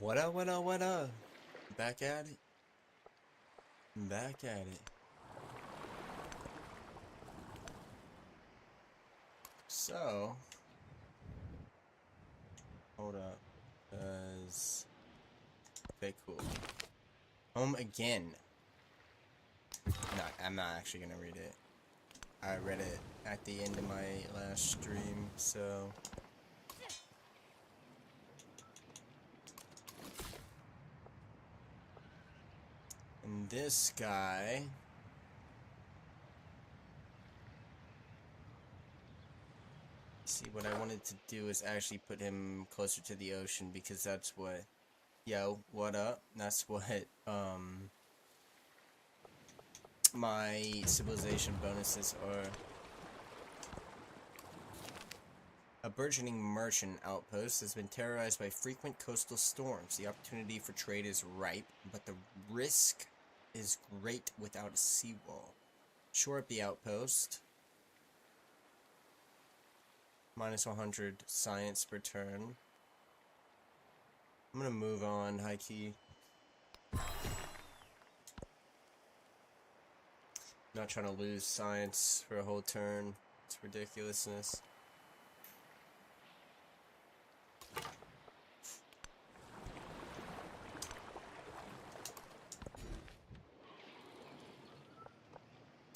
What up, what up, what up? Back at it. Back at it. So, hold up. Okay, cool. Home again. No, I'm not actually gonna read it. I read it at the end of my last stream, so. And this guy. See, what I wanted to do is actually put him closer to the ocean because that's what. Yo, what up? That's what, my civilization bonuses are. A burgeoning merchant outpost has been terrorized by frequent coastal storms. The opportunity for trade is ripe, but the risk is great without a seawall. Shore up the outpost. Minus 100 science per turn. I'm gonna move on, high key. Not trying to lose science for a whole turn. It's ridiculousness.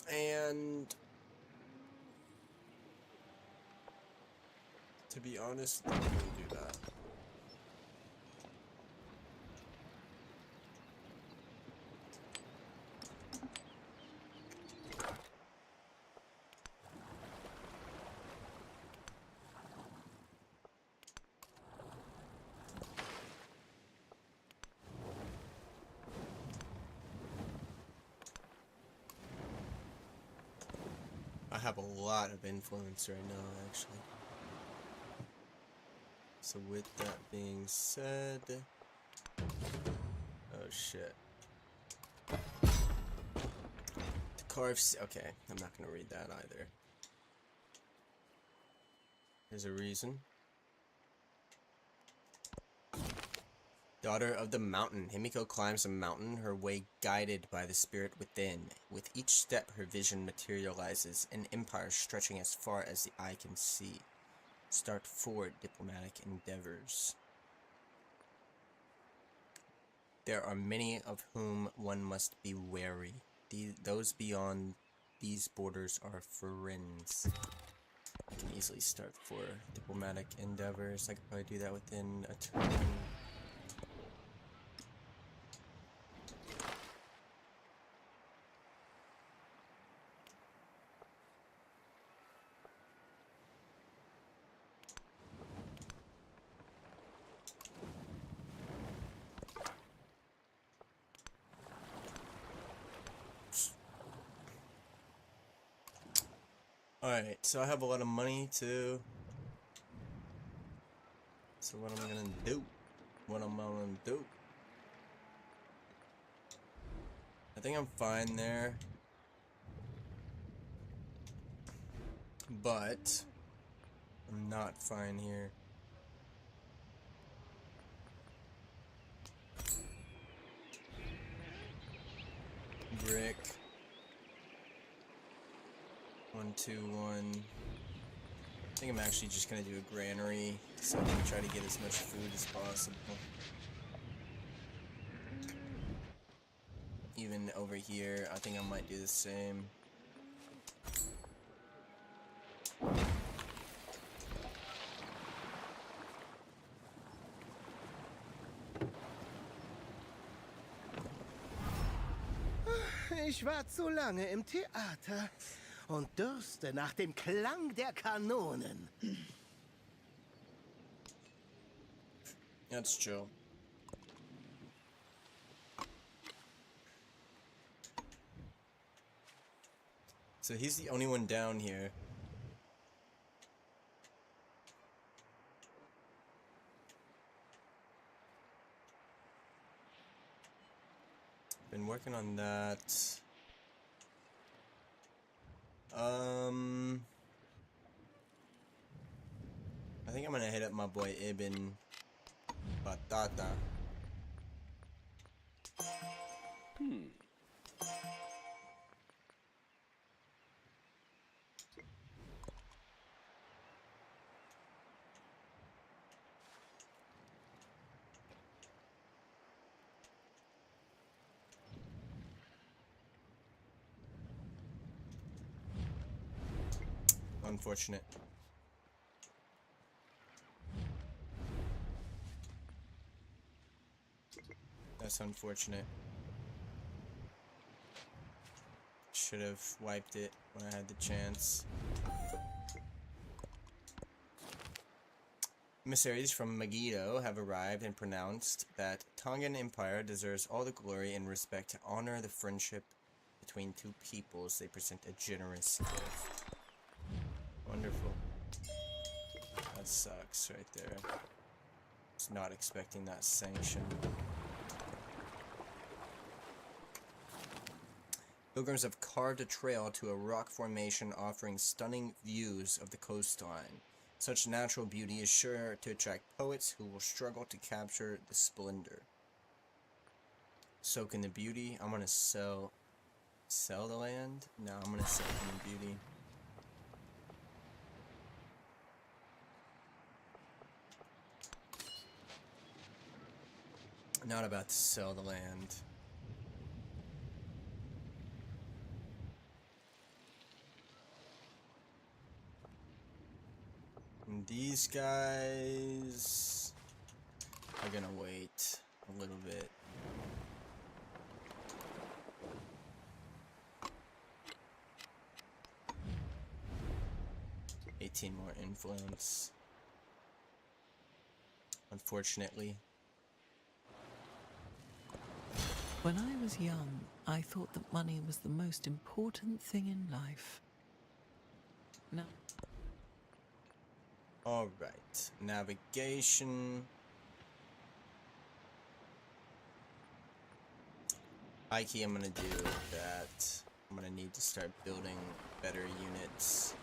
And to be honest, I'm gonna do that. I have a lot of influence right now, actually. So with that being said... Oh shit. To carve... Okay, I'm not gonna read that either. There's a reason. Daughter of the mountain. Himiko climbs a mountain, her way guided by the spirit within. With each step, her vision materializes, an empire stretching as far as the eye can see. Start forward diplomatic endeavors. There are many of whom one must be wary. Those beyond these borders are friends. I can easily start for diplomatic endeavors. I could probably do that within a turn. Alright, so I have a lot of money too. So what am I gonna do? What am I gonna do? I think I'm fine there. But I'm not fine here. Brick. 1, 2, 1. I think I'm actually just gonna do a granary, so I'm gonna try to get as much food as possible. Even over here, I think I might do the same. Ich war zu lange im Theater und dürste nach dem Klang der Kanonen. That's true. So he's the only one down here. Been working on that. I think I'm gonna hit up my boy Ibn Batata. Unfortunate. That's unfortunate. Should have wiped it when I had the chance. Emissaries from Megiddo have arrived and pronounced that Tongan Empire deserves all the glory and respect to honor the friendship between two peoples. They present a generous gift. Wonderful. That sucks right there. Was not expecting that sanction. Pilgrims have carved a trail to a rock formation offering stunning views of the coastline. Such natural beauty is sure to attract poets who will struggle to capture the splendor. Soak in the beauty. I'm gonna sell the land? No, I'm gonna soak in the beauty. Not about to sell the land. And these guys are gonna wait a little bit. More influence. Unfortunately. When I was young, I thought that money was the most important thing in life. No. Alright. Navigation. High key, I'm gonna do that. I'm gonna need to start building better units.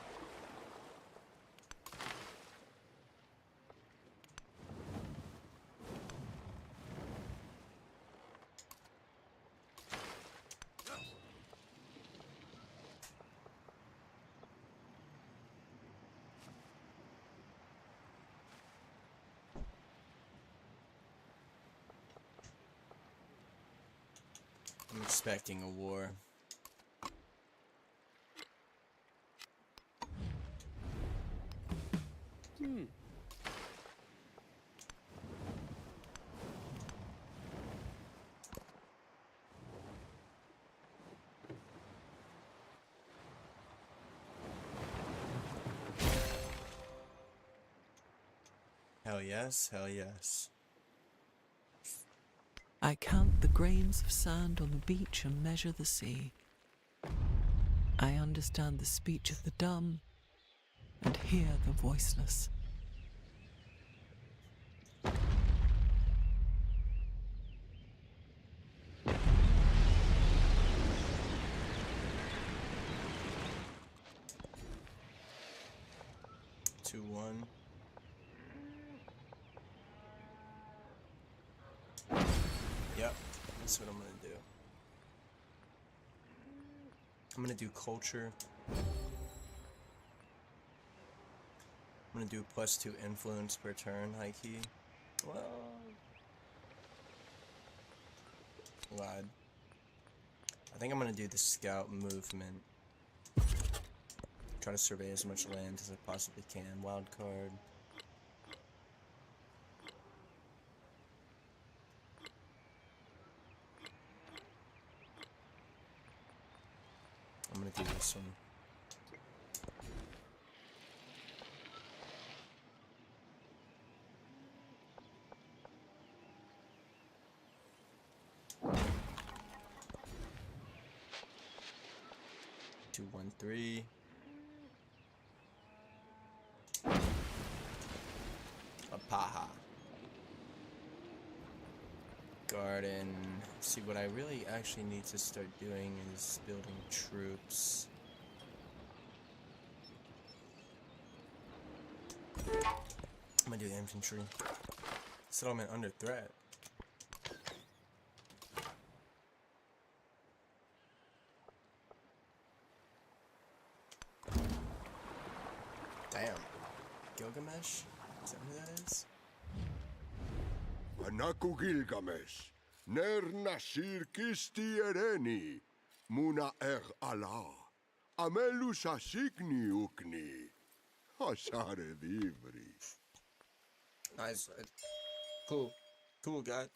I'm expecting a war. Hell yes, hell yes. I count the grains of sand on the beach and measure the sea. I understand the speech of the dumb and hear the voiceless. Two, one. Yep, that's what I'm gonna do. I'm gonna do culture. I'm gonna do +2 influence per turn, high key. Well, lied. I think I'm gonna do the scout movement. Try to survey as much land as I possibly can. Wild card. I'm gonna do this one. Two, 1, 3. Apaha. Garden. See, what I really actually need to start doing is building troops. I'm gonna do infantry. Settlement under threat. Gilgamesh? Is that who that is? Anaku Gilgamesh, Ner Nasir Kisti Ereni, Muna Allah, Amelus Asigni Ukni, Hasare Divri. Nice. Cool. Cool guy.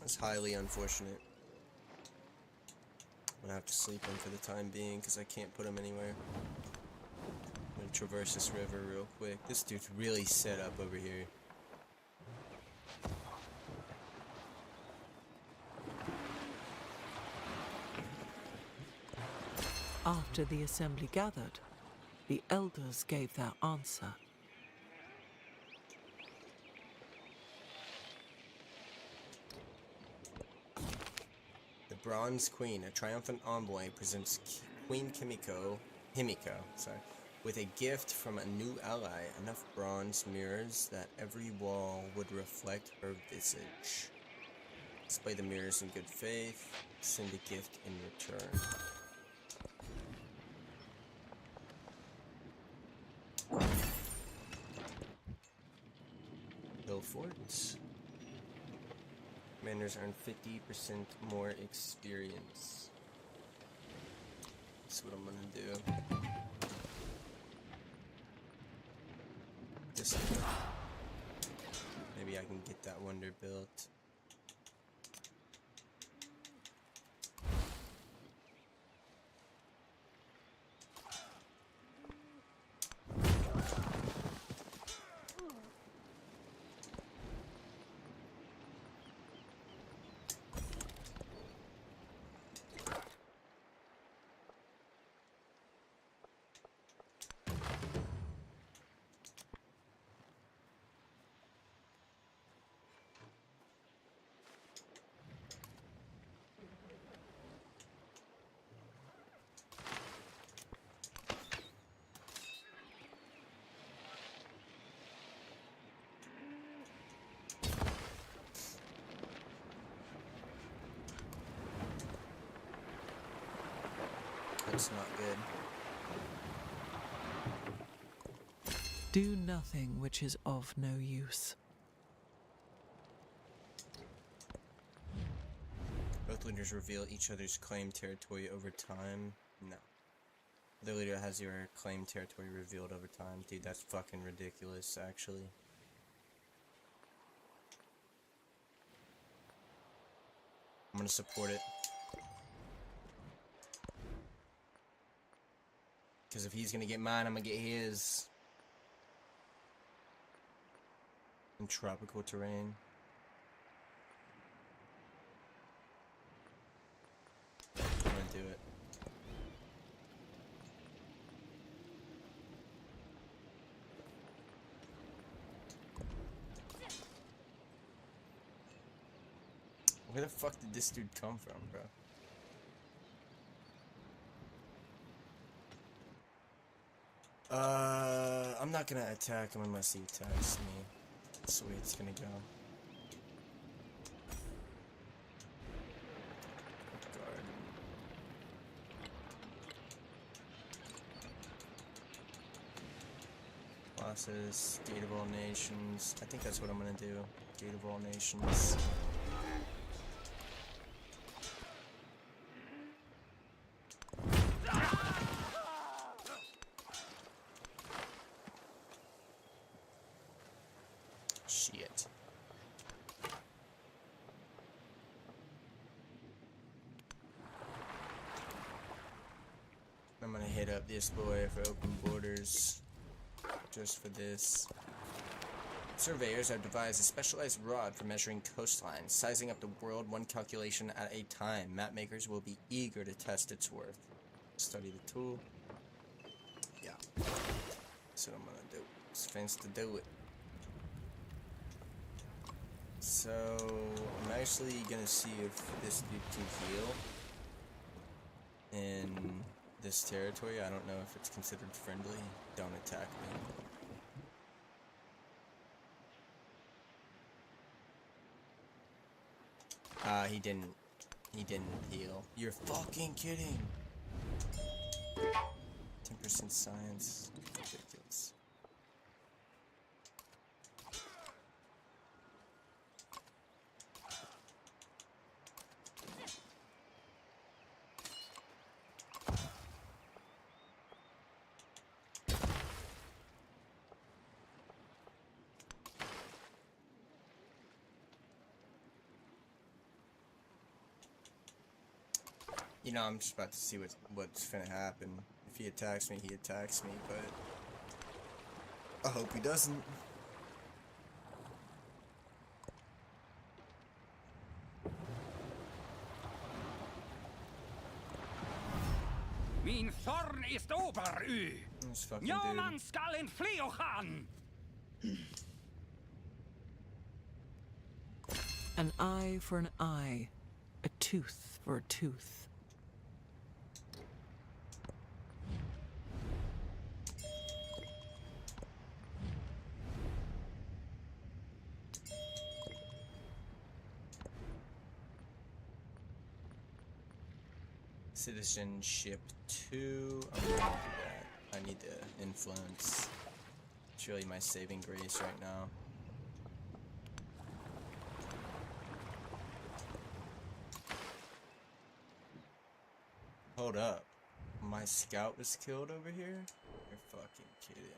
That's highly unfortunate. I'm gonna have to sleep him for the time being because I can't put him anywhere. I'm gonna traverse this river real quick. This dude's really set up over here. After the assembly gathered, the elders gave their answer. The Bronze Queen, a triumphant envoy, presents Queen Himiko, with a gift from a new ally, enough bronze mirrors that every wall would reflect her visage. Display the mirrors in good faith, send a gift in return. Hill Forts. Commanders earn 50% more experience. That's what I'm gonna do. This maybe I can get that wonder built. That's not good. Do nothing which is of no use. Both leaders reveal each other's claimed territory over time. No. The leader has your claimed territory revealed over time. Dude, that's fucking ridiculous, actually. I'm gonna support it. Because if he's gonna get mine, I'm gonna get his. In tropical terrain. I'm gonna do it. Where the fuck did this dude come from, bro? I'm not gonna attack him unless he attacks me. That's the way it's gonna go. Guard. Bosses, Gate of All Nations. I think that's what I'm gonna do. Gate of All Nations. Shit. I'm gonna hit up this boy for open borders. Just for this. Surveyors have devised a specialized rod for measuring coastlines, sizing up the world one calculation at a time. Map makers will be eager to test its worth. Study the tool. Yeah. That's what I'm gonna do. It's fancy to do it. So, I'm actually gonna see if this dude can heal in this territory. I don't know if it's considered friendly. Don't attack me. He didn't. He didn't heal. You're fucking kidding. 10% science. Ridiculous. You know, I'm just about to see what's finna happen. If he attacks me, he attacks me, but I hope he doesn't. Min thorn ist ober u. This fucking Ja, dude. man skal entfly han. An eye for an eye, a tooth for a tooth. Citizenship 2. I'm gonna do that. I need the influence. It's really my saving grace right now. Hold up. My scout was killed over here? You're fucking kidding.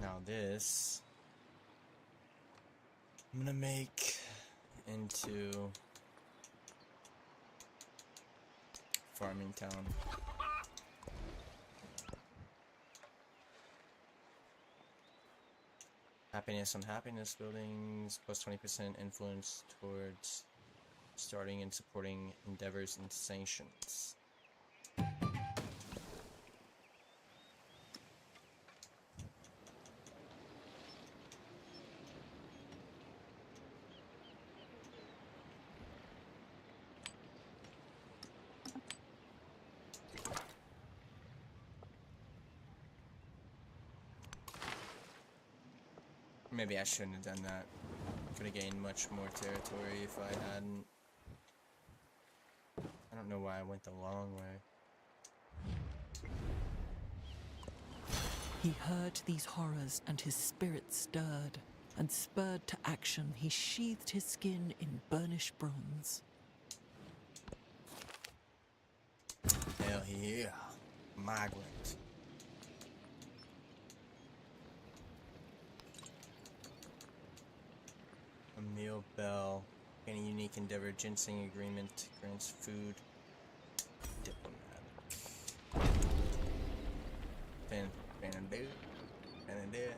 Now this, I'm gonna make into farming town. Happiness on happiness buildings, plus 20% influence towards starting and supporting endeavors and sanctions. Maybe I shouldn't have done that. Could have gained much more territory if I hadn't. I don't know why I went the long way. He heard these horrors and his spirit stirred, and spurred to action he sheathed his skin in burnished bronze. Hell yeah. Migrant. A meal bell. Any unique endeavor. Ginseng agreement. Grants food. Diplomatic. Fanadoo. Fanadoo.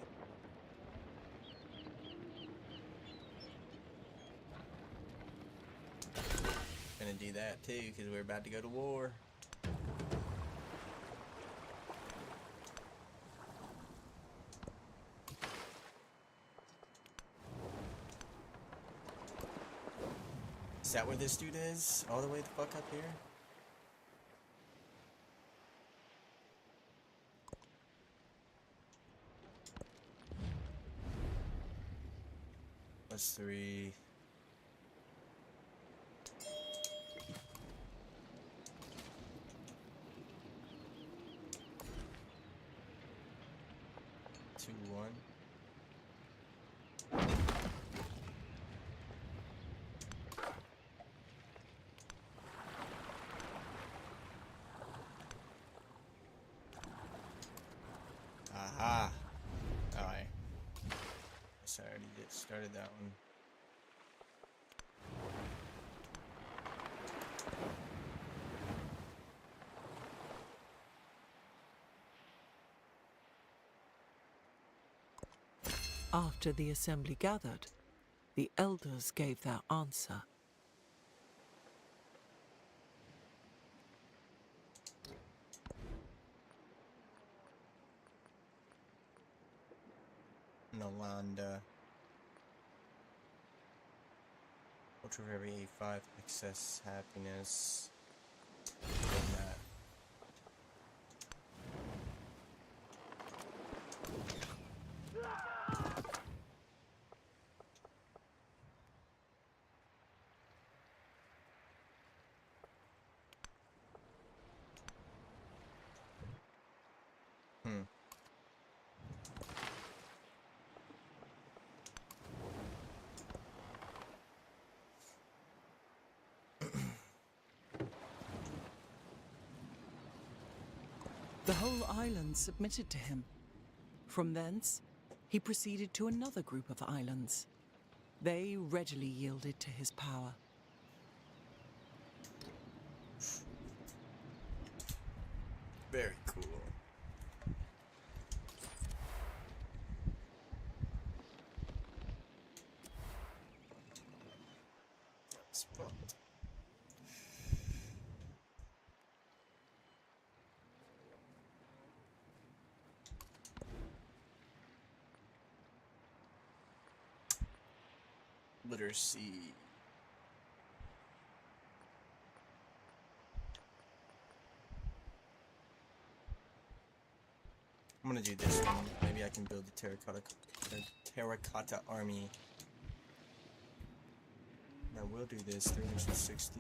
Gonna do that too, because we're about to go to war. Is that where this dude is? All the way the fuck up here? +3. Two, one. Aha! Alright. Guess I already started that one. After the assembly gathered, the elders gave their answer. Nalanda. Ultra for every 85 excess happiness. And that. The whole island submitted to him. From thence, he proceeded to another group of islands. They readily yielded to his power. Very cool. That's fun. Literacy. I'm gonna do this one. Maybe I can build a terracotta army. Now we'll do this. 360.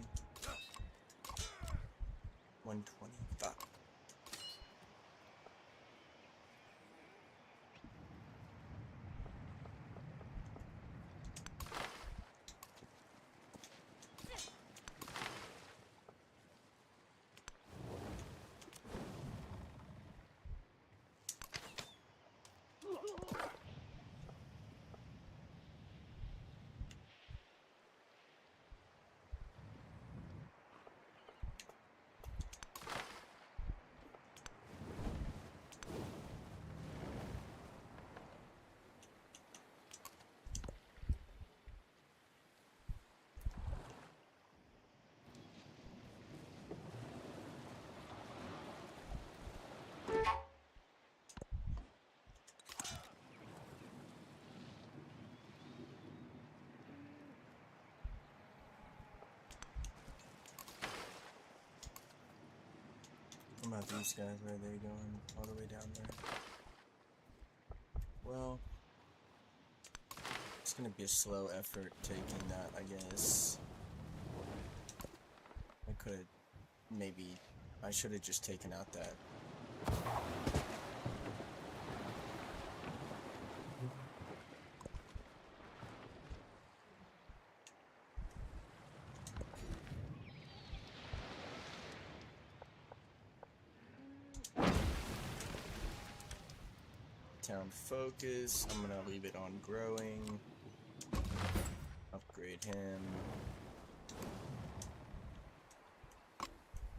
120. Ah. What about these guys? Where are they going? All the way down there. Well, it's gonna be a slow effort taking that, I guess. I could maybe. I should have just taken out that. Town focus. I'm gonna leave it on growing. Upgrade him. I'm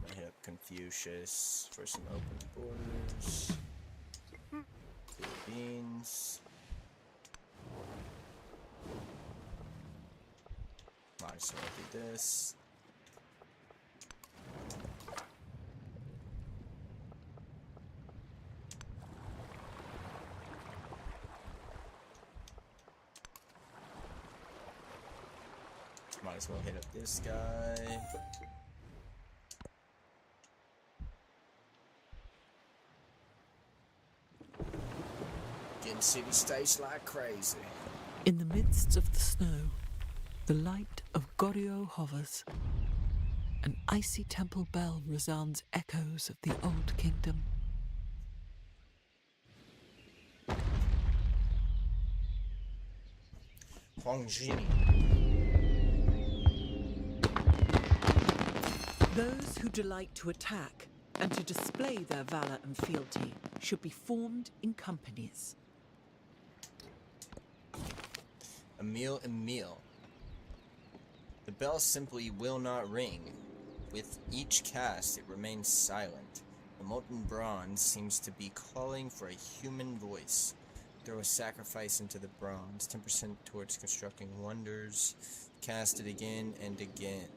gonna hit up Confucius for some open borders. Philippines. Might as well do this. Might as well hit up this guy. Getting city states like crazy. In the midst of the snow, the light of Goryeo hovers. An icy temple bell resounds echoes of the old kingdom. Huangjin. Those who delight to attack and to display their valor and fealty should be formed in companies. Emil. The bell simply will not ring. With each cast, it remains silent. The molten bronze seems to be calling for a human voice. Throw a sacrifice into the bronze. 10% towards constructing wonders. Cast it again and again.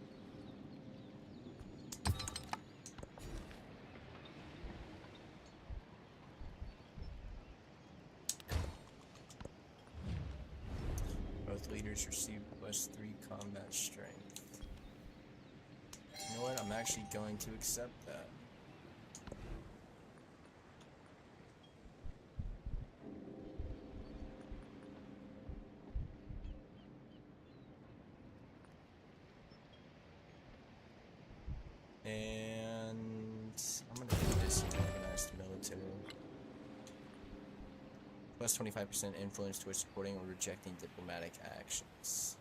Both leaders receive +3 combat strength. You know what? I'm actually going to accept that. And I'm gonna do this organized military. +25% influence towards supporting or rejecting diplomatic actions.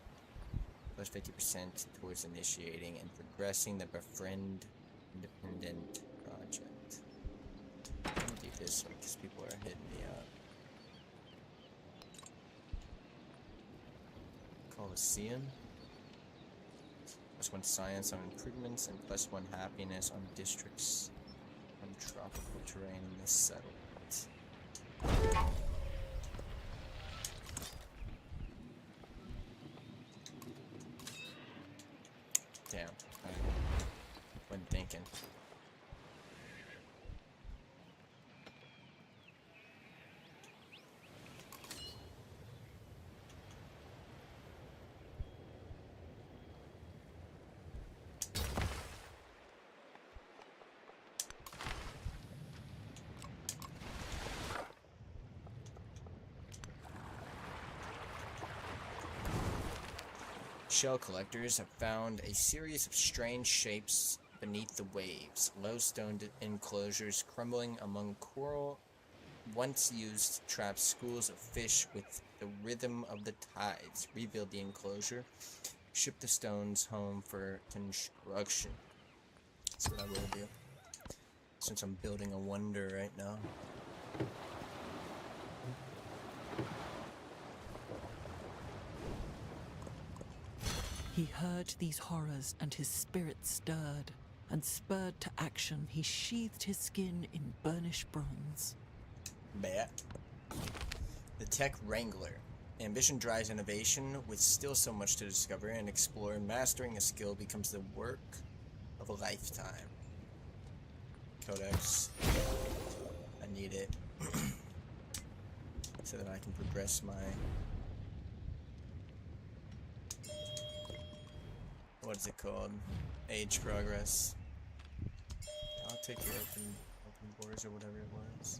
+50% towards initiating and progressing the befriend independent project. I'm gonna do this one because people are hitting me up. Coliseum. +1 science on improvements and +1 happiness on districts on tropical terrain in this settlement. Damn. Wasn't thinking. Shell collectors have found a series of strange shapes beneath the waves. Low stone enclosures crumbling among coral once used to trap schools of fish with the rhythm of the tides. Rebuild the enclosure. Ship the stones home for construction. That's what I will do. Since I'm building a wonder right now. He heard these horrors, and his spirit stirred, and spurred to action, he sheathed his skin in burnished bronze. Bet. The Tech Wrangler. Ambition drives innovation, with still so much to discover and explore. Mastering a skill becomes the work of a lifetime. Codex. I need it. So that I can progress my... What's it called? Age progress. I'll take your open borders or whatever it was.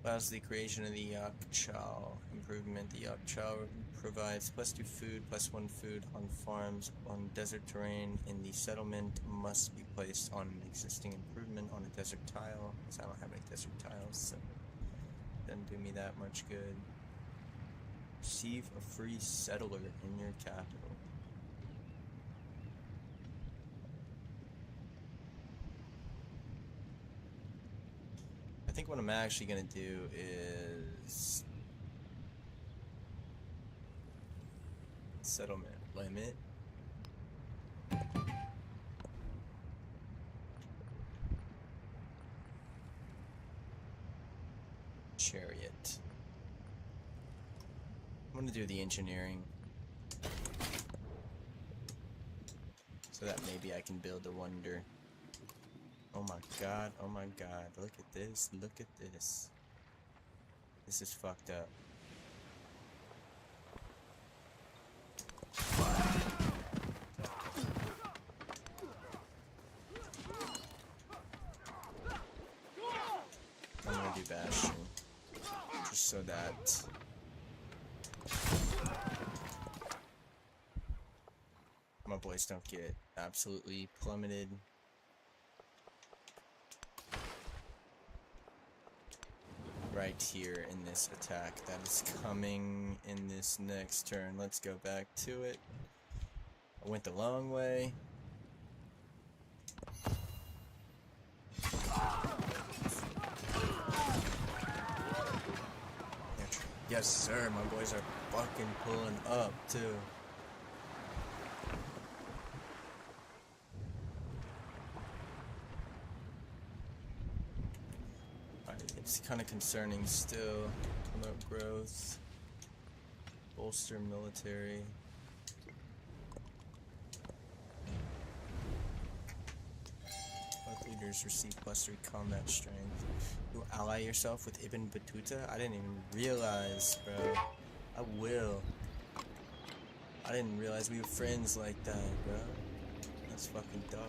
Allows the creation of the Yakchal improvement. The Yakchal provides +2 food, +1 food on farms on desert terrain in the settlement. Must be placed on an existing improvement on a desert tile, because I don't have any desert tiles, so it doesn't do me that much good. Receive a free settler in your capital. I think what I'm actually going to do is settlement limit. Chariot. I'm gonna do the engineering so that maybe I can build a wonder. Oh my god, look at this, look at this. This is fucked up. I'm gonna do Bastion, just so that my boys don't get absolutely plummeted. Right here in this attack that is coming in this next turn. Let's go back to it. I went the long way. Yes, sir, my boys are fucking pulling up, too. Alright, It's kind of concerning still. Promote growth. Bolster military. Both leaders receive +3 combat strength. You ally yourself with Ibn Battuta? I didn't even realize, bro. I will. I didn't realize we were friends like that, bro. That's fucking dope.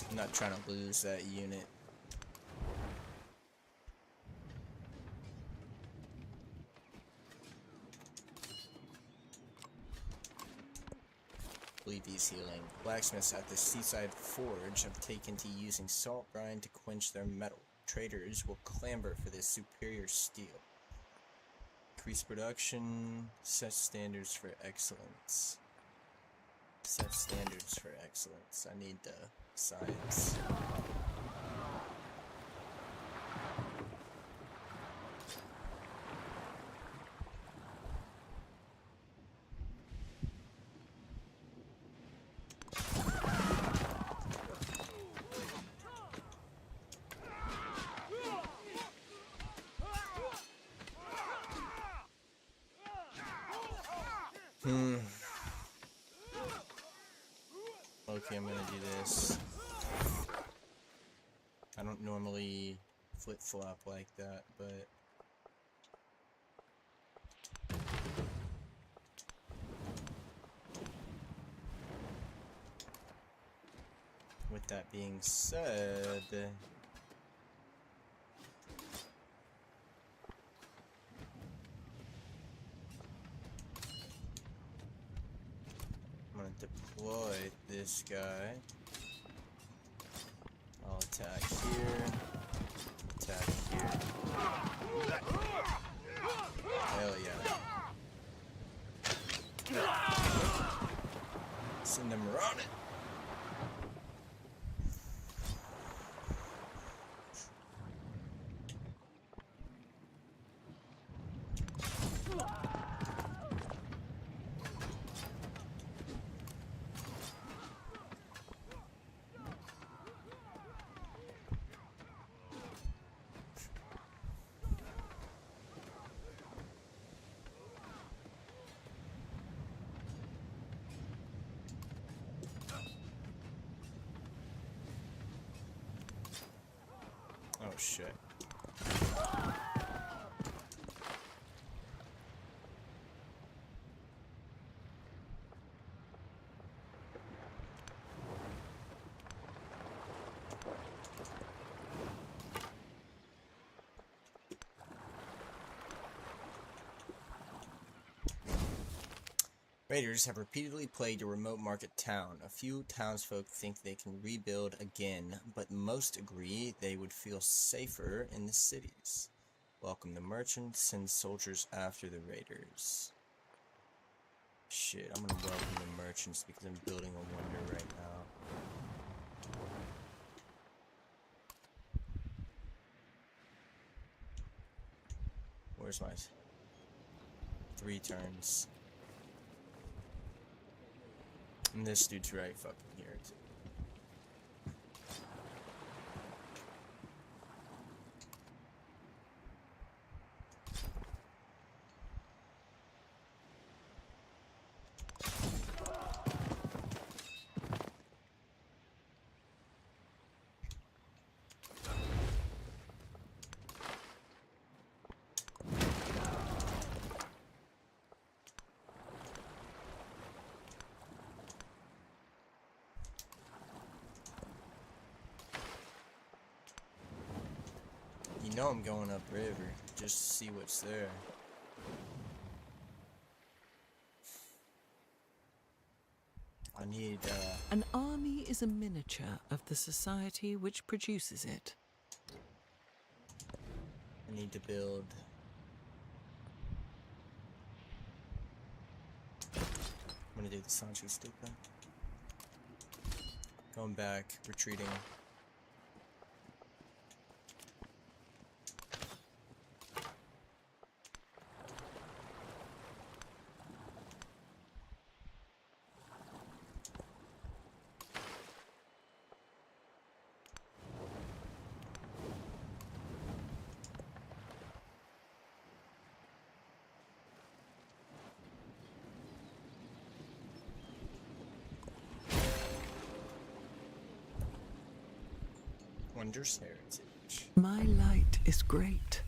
I'm not trying to lose that unit. I believe he's healing. Blacksmiths at the seaside forge have taken to using salt brine to quench their metal. Traders will clamor for this superior steel. Increase production. Set standards for excellence. Set standards for excellence. I need the science. Okay, I'm gonna do this. I don't normally flip-flop like that, but with that being said, I'm gonna deploy this guy. I'll attack here. Attack here. Hell yeah. Send them around it. Oh shit. Raiders have repeatedly plagued a remote market town. A few townsfolk think they can rebuild again, but most agree they would feel safer in the cities. Welcome the merchants, send soldiers after the raiders. Shit, I'm gonna welcome the merchants because I'm building a wonder right now. Where's my 3 turns? And this dude's right fucking here too. You know I'm going upriver just to see what's there. I need, An army is a miniature of the society which produces it. I need to build. I'm I'm gonna do the Sanchi Stupa. Going back, retreating. Wondrous heritage. My light is great.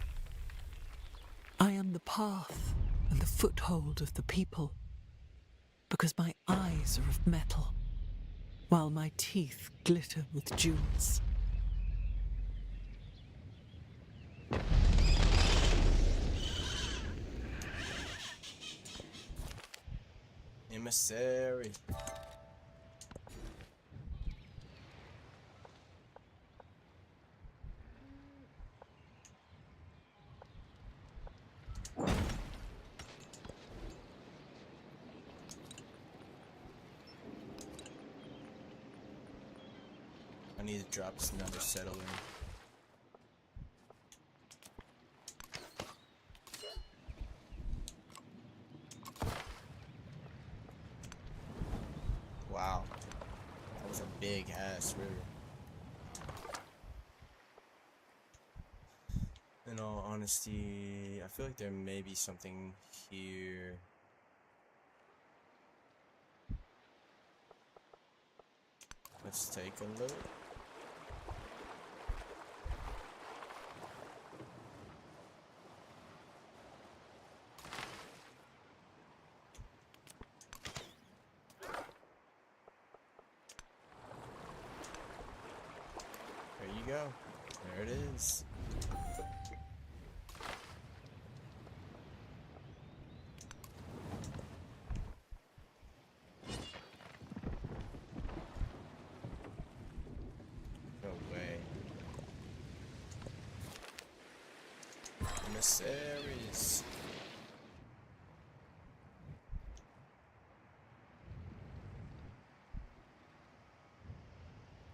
I am the path and the foothold of the people, because my eyes are of metal, while my teeth glitter with jewels. Emissary. I need to drop another settler. Wow. That was a big ass river. In all honesty, I feel like there may be something here. Let's take a look. There you go. There it is. No way. Emissaries.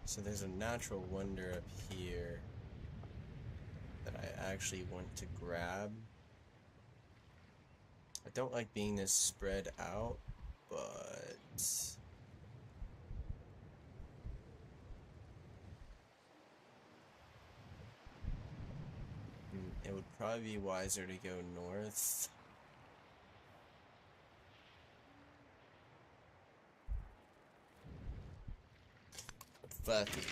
So there's a natural wonder up here that I actually want to grab. I don't like being this spread out, but it would probably be wiser to go north. Fuck it.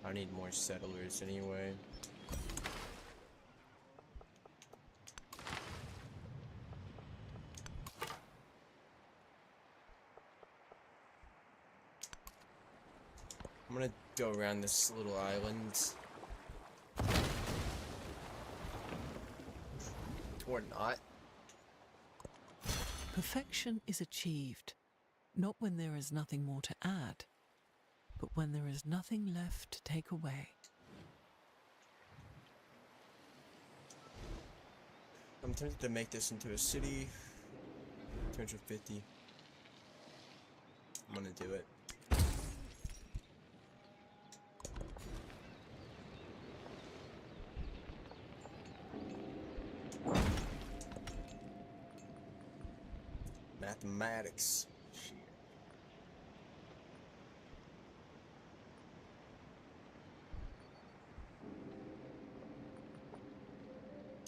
I need more settlers anyway. I'm gonna go around this little island. Or not. Perfection is achieved, not when there is nothing more to add, but when there is nothing left to take away. I'm tempted to make this into a city. 250. I'm gonna do it. Mathematics. Shit.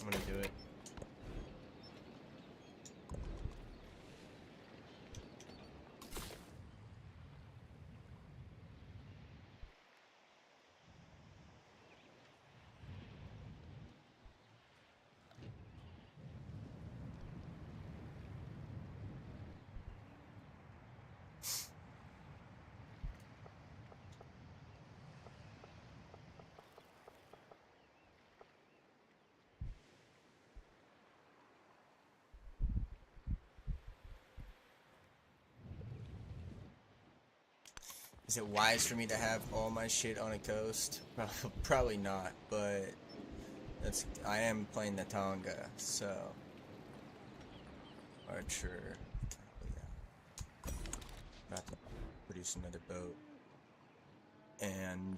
I'm gonna do it. Is it wise for me to have all my shit on a coast? Probably not, but I am playing the Tonga, so Archer. Yeah. About to produce another boat, and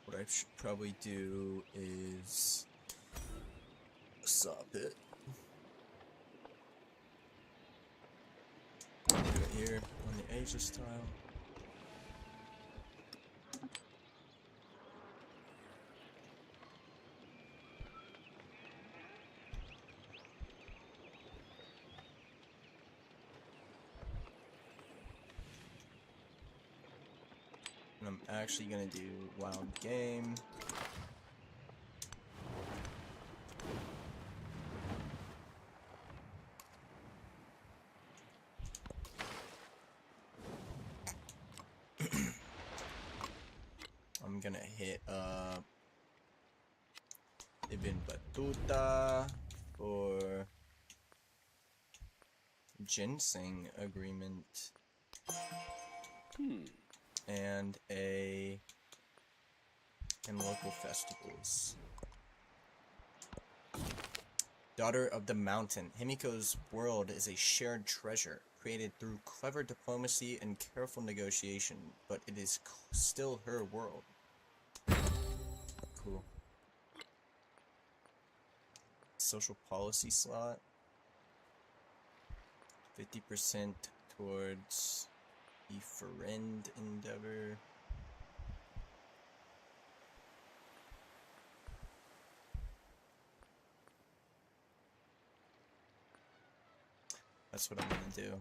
what I should probably do is sop it. Do it here on the Asia style. And I'm actually gonna do wild game. I'm gonna hit Ibn Battuta for ginseng agreement. And local festivals. Daughter of the Mountain. Himiko's world is a shared treasure, created through clever diplomacy and careful negotiation, but it is still her world. Cool. Social policy slot. 50% towards the friend endeavor. That's what I'm gonna do.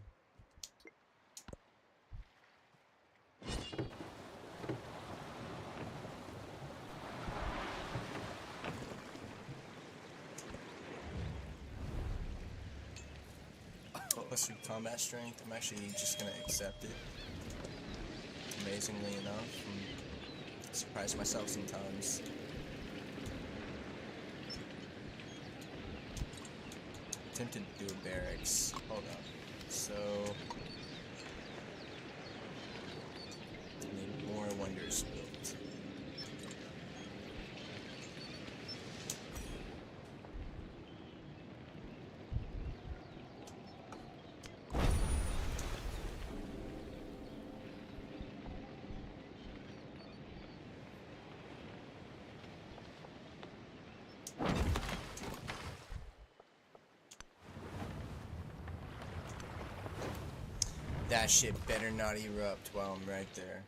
Plus your combat strength, I'm actually just gonna accept it. Amazingly enough, I surprise myself sometimes. Tempted to do a barracks. Hold up. So need more wonders built. That shit better not erupt while I'm right there.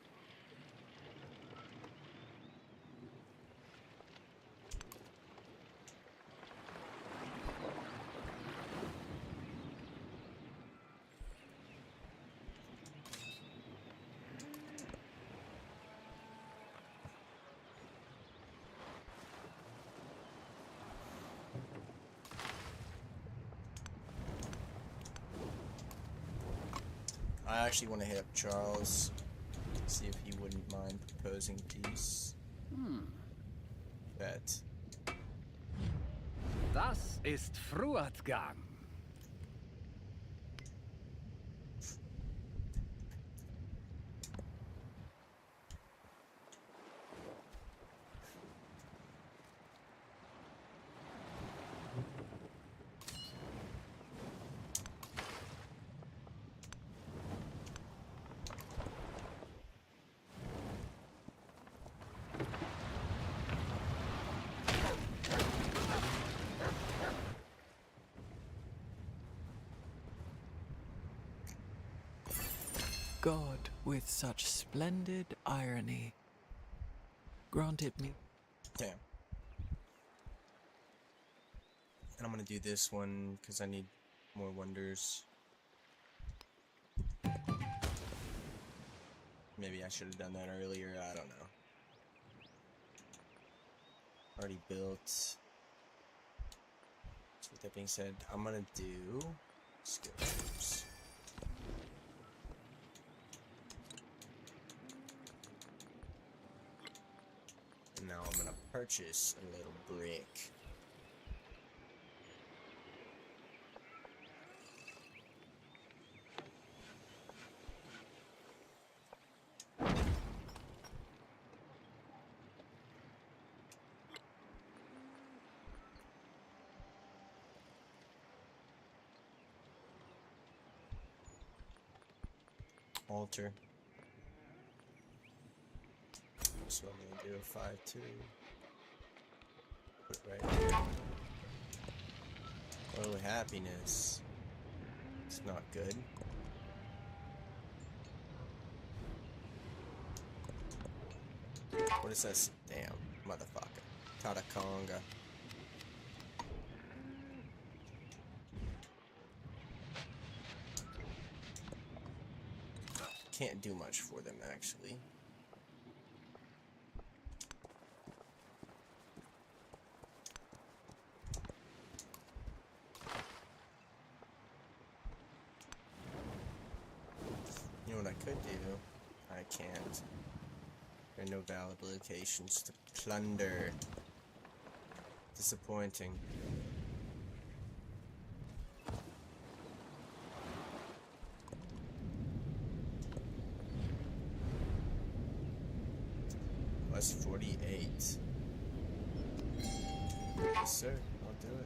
I actually want to hit up Charles, see if he wouldn't mind proposing peace. Bet. Das ist Fruatgang. God, with such splendid irony, granted me. Damn. And I'm gonna do this one because I need more wonders. Maybe I should have done that earlier, I don't know. Already built. So with that being said, I'm gonna do skill troops. And now I'm gonna purchase a little brick. altar. So I'm gonna do a 5-2. Put it right here. Oh, happiness. It's not good. What is this? Damn, motherfucker. Tatakonga. Can't do much for them, actually. You know what I could do? I can't. There are no valid locations to plunder. Disappointing. Plus 48. Yes, sir. I'll do it.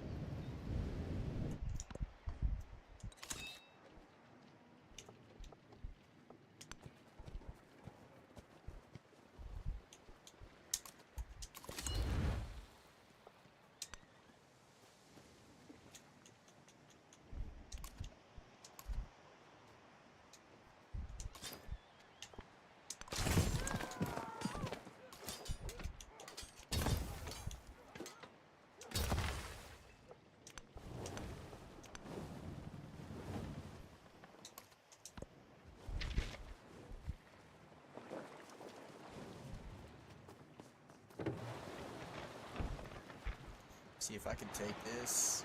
See if I can take this.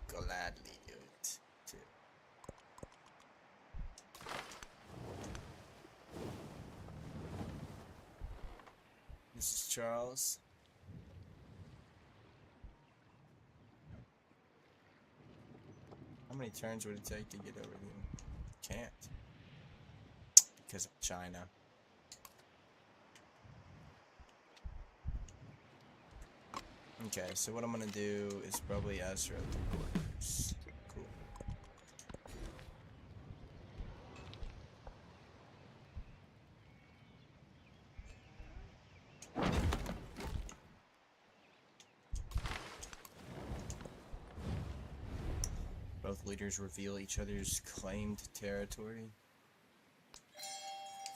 Gladly do it, too. This is Charles. How many turns would it take to get over here? Can't. Because of China. Okay, so what I'm gonna do is probably Ezra the borders. Cool. Both leaders reveal each other's claimed territory.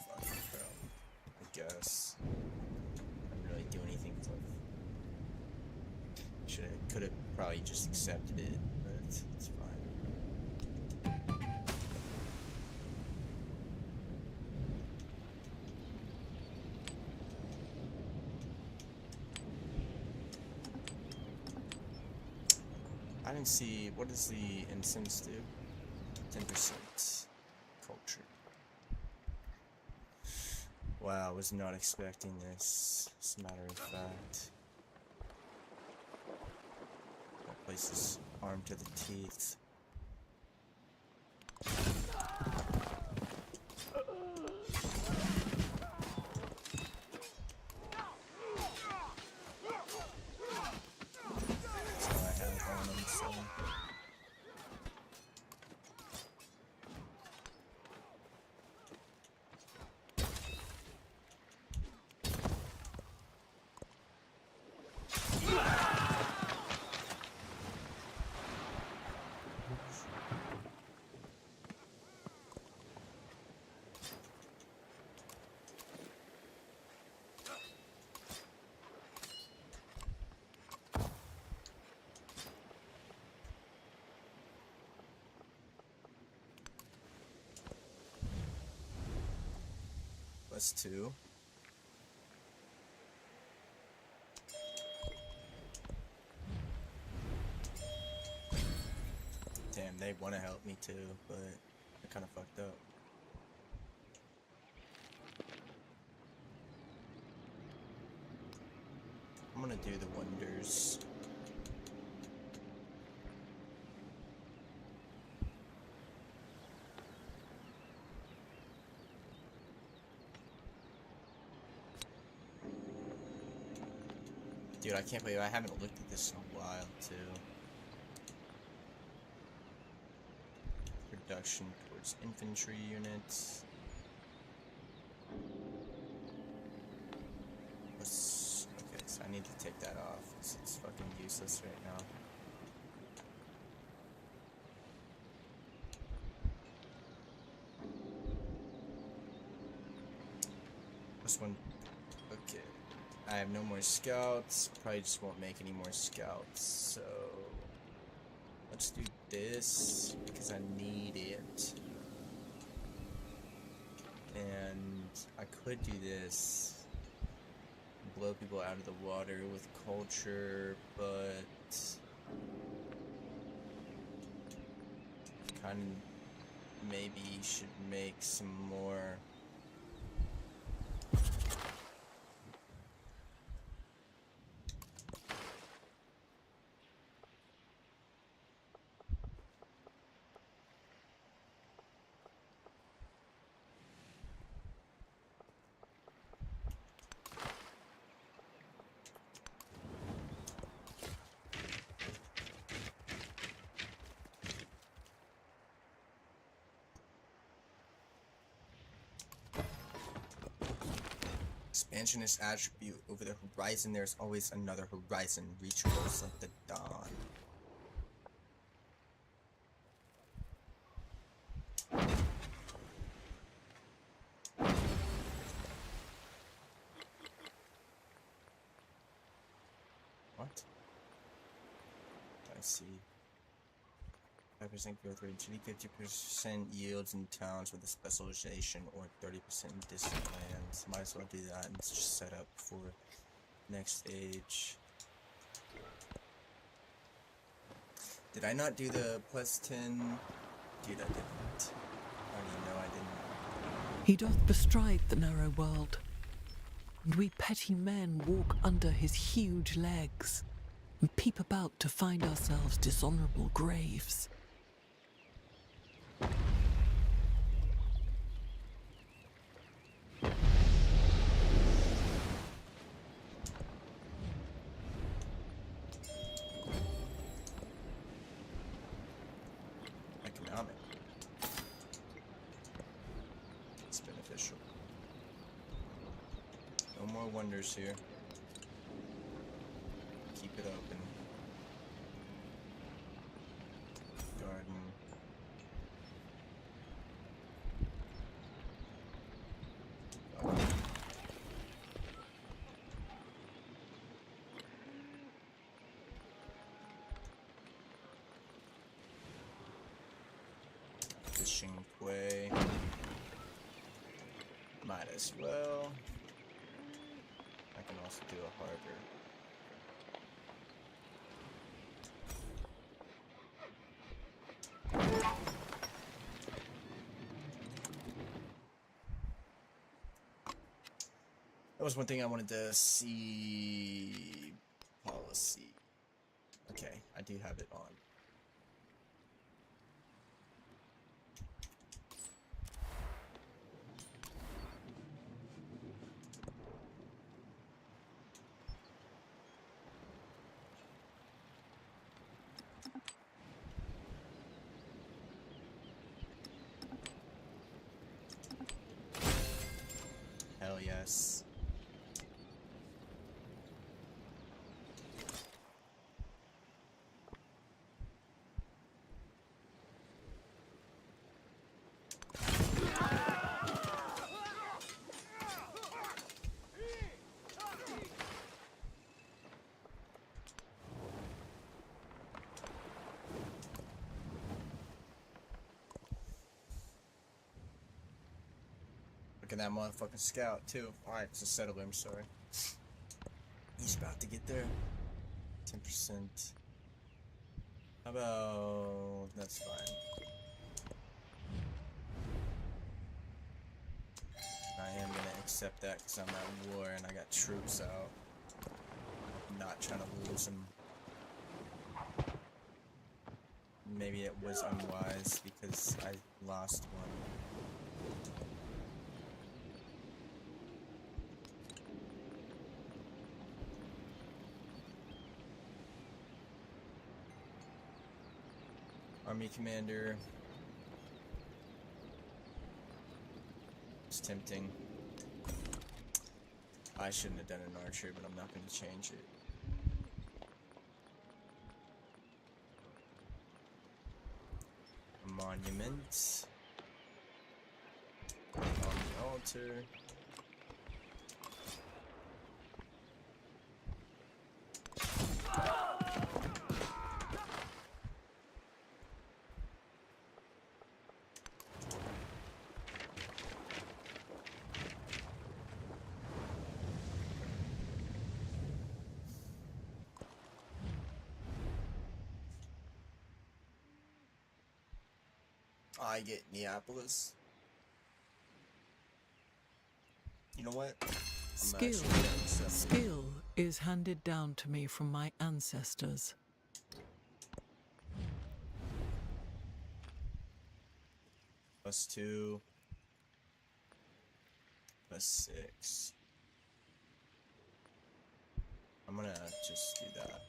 Fucking bro. I guess. I didn't really do anything for it. Could have probably just accepted it, but it's fine. I didn't see, what does the incense do? 10% culture. Wow, I was not expecting this, as a matter of fact. That place is armed to the teeth. That's all I have on them, so. +2. Damn, they want to help me too, but they're kind of fucked up. I'm gonna do the wonders. Dude, I can't believe I haven't looked at this in a while, too. Reduction towards infantry units. I need to take that off because it's fucking useless right now. This one. Okay. I have no more scouts. Probably just won't make any more scouts. So let's do this because I need it. And I could do this. Blow people out of the water with culture, but kind of maybe should make some more. Expansionist attribute. Over the horizon, there's always another horizon. Reach goals like the dawn. What? I see. 5% growth rate, 50% yields in towns with a specialization, or 30% in distant lands. Might as well do that and it's just set up for next stage. Did I not do the +10? Dude, I didn't. I already know I didn't. He doth bestride the narrow world, and we petty men walk under his huge legs and peep about to find ourselves dishonourable graves. Economic. It's beneficial. No more wonders here. Keep it open. Garden. Fishing quay. Might as well. I can also do a harbor. That was one thing I wanted to see. Policy. Okay, I do have it on. Hell yes. Look at that motherfucking scout too. Alright, it's a settler, I'm sorry. He's about to get there. 10%. How about... that's fine. I am gonna accept that because I'm at war and I got troops out. I'm not trying to lose them. Maybe it was unwise because I lost one. Army commander. It's tempting. I shouldn't have done an archer, but I'm not going to change it. A monument. On the altar. I get Neapolis. You know what? Skill is handed down to me from my ancestors. +2. +6. I'm gonna just do that.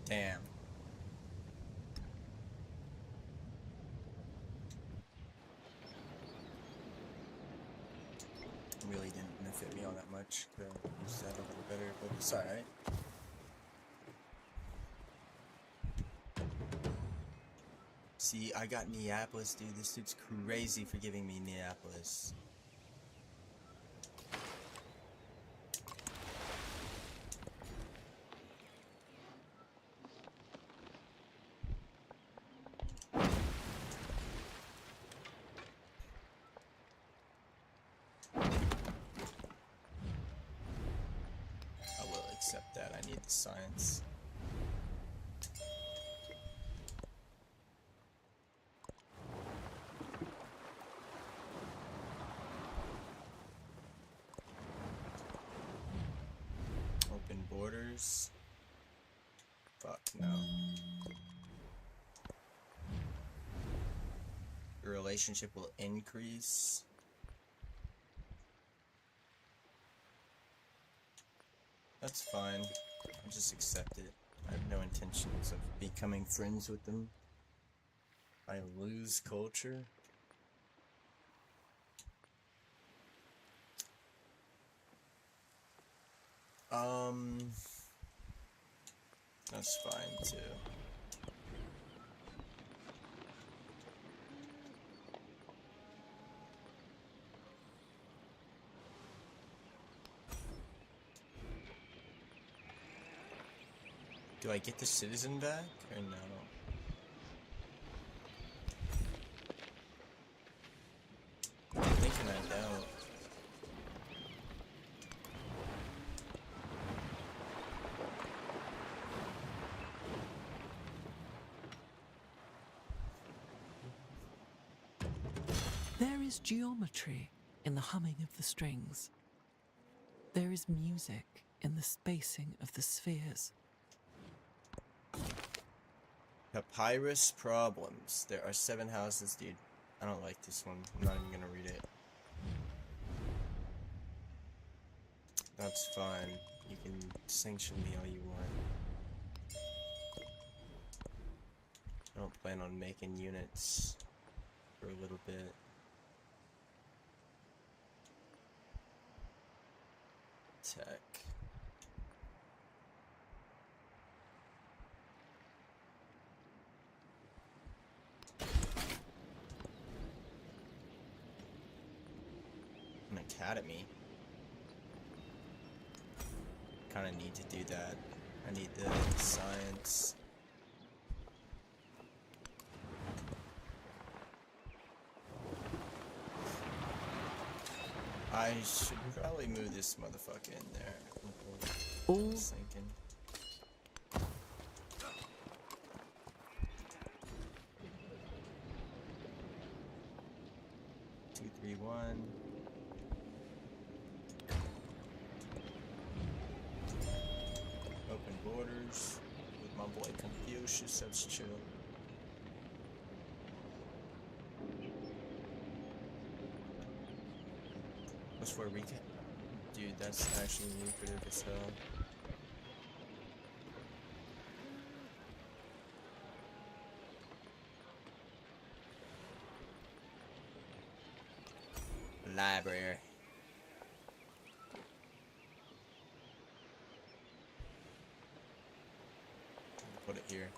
Damn. Really didn't benefit me all that much. Could have used that a little better, but it's alright. See, I got Neapolis, dude. This dude's crazy for giving me Neapolis. I will accept that. I need the science. Open borders. Fuck no. Your relationship will increase. That's fine. I'll just accept it. I have no intentions of becoming friends with them. I lose culture. That's fine too. Do I get the citizen back or no? I'm thinking I don't. There is geometry in the humming of the strings. There is music in the spacing of the spheres. Papyrus problems. There are 7 houses, dude. I don't like this one. I'm not even gonna read it. That's fine. You can sanction me all you want. I don't plan on making units for a little bit. Tech. An academy. Kind of need to do that. I need the science. I should probably move this motherfucker in there. All I was thinking. 231. Open borders with my boy Confucius. That's chill. What's for a recap? Dude, that's actually lucrative as hell. Library. Put it here.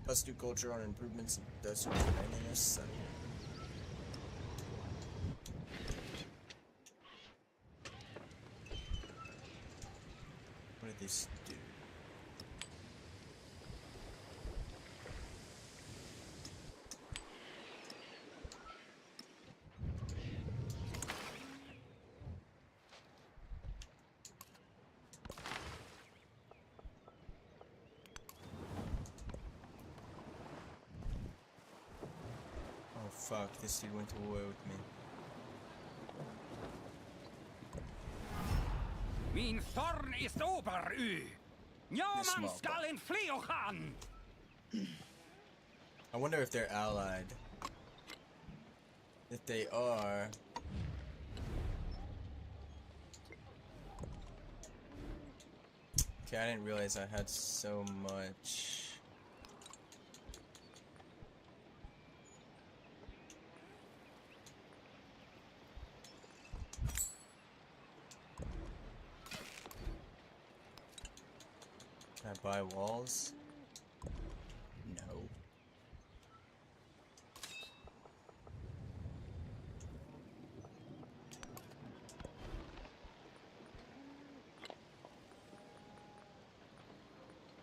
Let's do culture on improvements in desert cleanliness. What did this do? Oh fuck, this dude went to war with me. Min thorn ist ober u. Ja, This man small skall en fleochan. I wonder if they're allied. If they are... Okay, I didn't realize I had so much. Can I buy walls? No.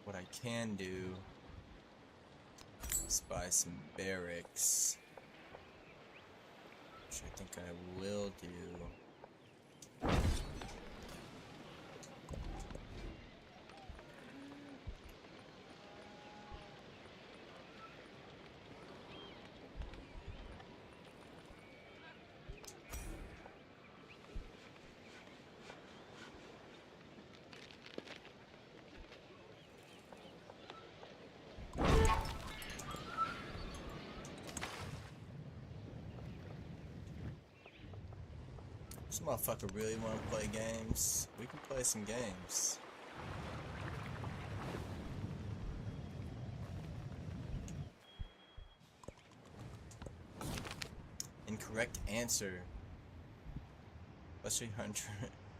What I can do is buy some barracks, which I think I will do. This motherfucker really want to play games. We can play some games. Incorrect answer. Plus 300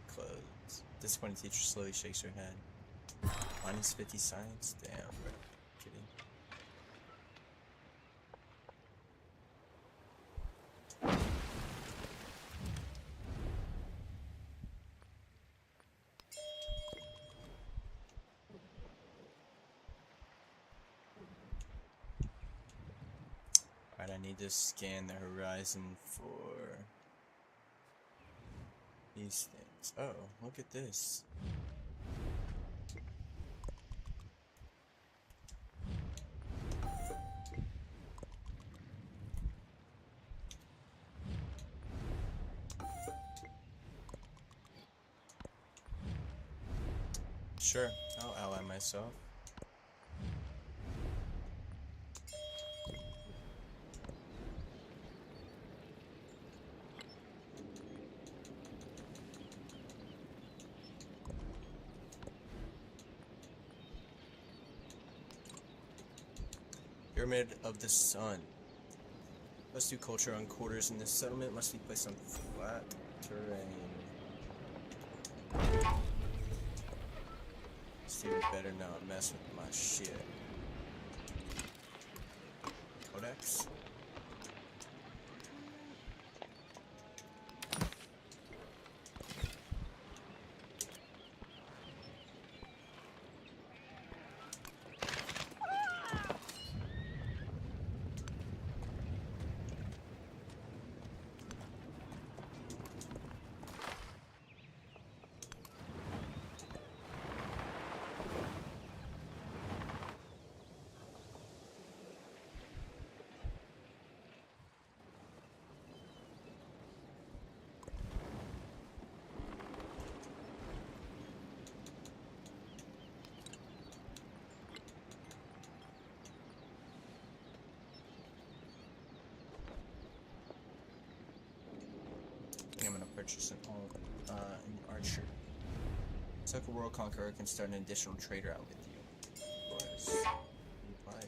clothes. Disappointed teacher slowly shakes her head. Minus 50 science? Damn, bro. Kidding. Alright, I need to scan the horizon for these things. Oh, look at this. Sure, I'll ally myself. Pyramid of the Sun. Let's do culture on quarters in this settlement. Must be placed on flat terrain. This dude better not mess with my shit. Codex. purchase an archer. So a world conqueror can start an additional trade route with you. Of course. Reply.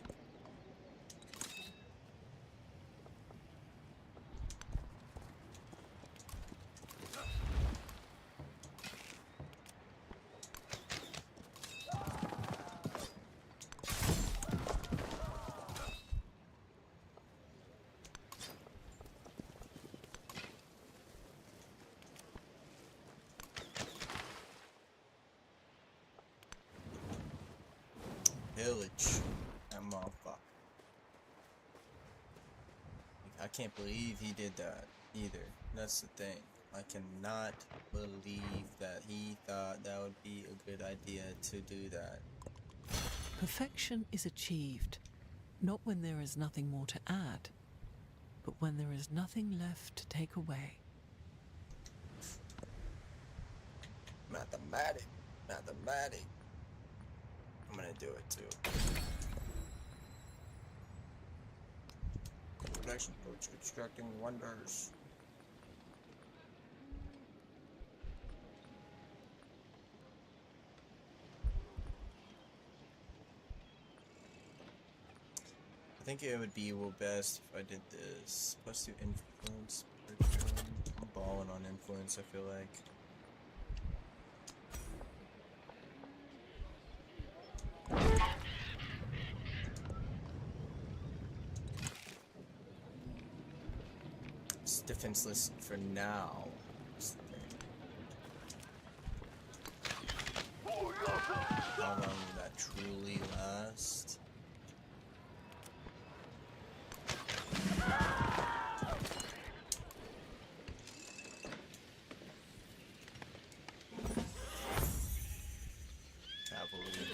Village. That motherfucker. I can't believe he did that either. That's the thing. I cannot believe that he thought that would be a good idea to do that. Perfection is achieved, not when there is nothing more to add, but when there is nothing left to take away. Mathematic. Mathematic. I'm gonna do it too. Production coach extracting wonders. I think it would be best if I did this. Plus to influence. I'm balling on influence, I feel like. It's defenseless for now. How long will that truly last? Cavalry.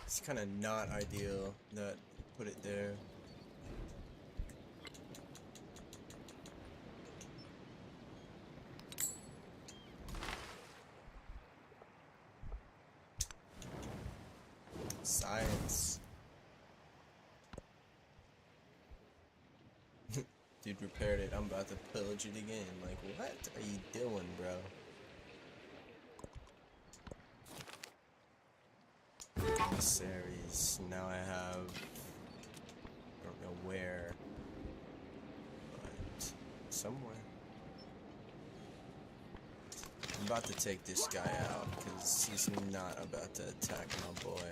It's kind of not ideal that put it there. Science. Dude repaired it. I'm about to pillage it again. Like, what are you doing, bro? Series. Now I have, I don't know where, but somewhere. I'm about to take this guy out because he's not about to attack my boy.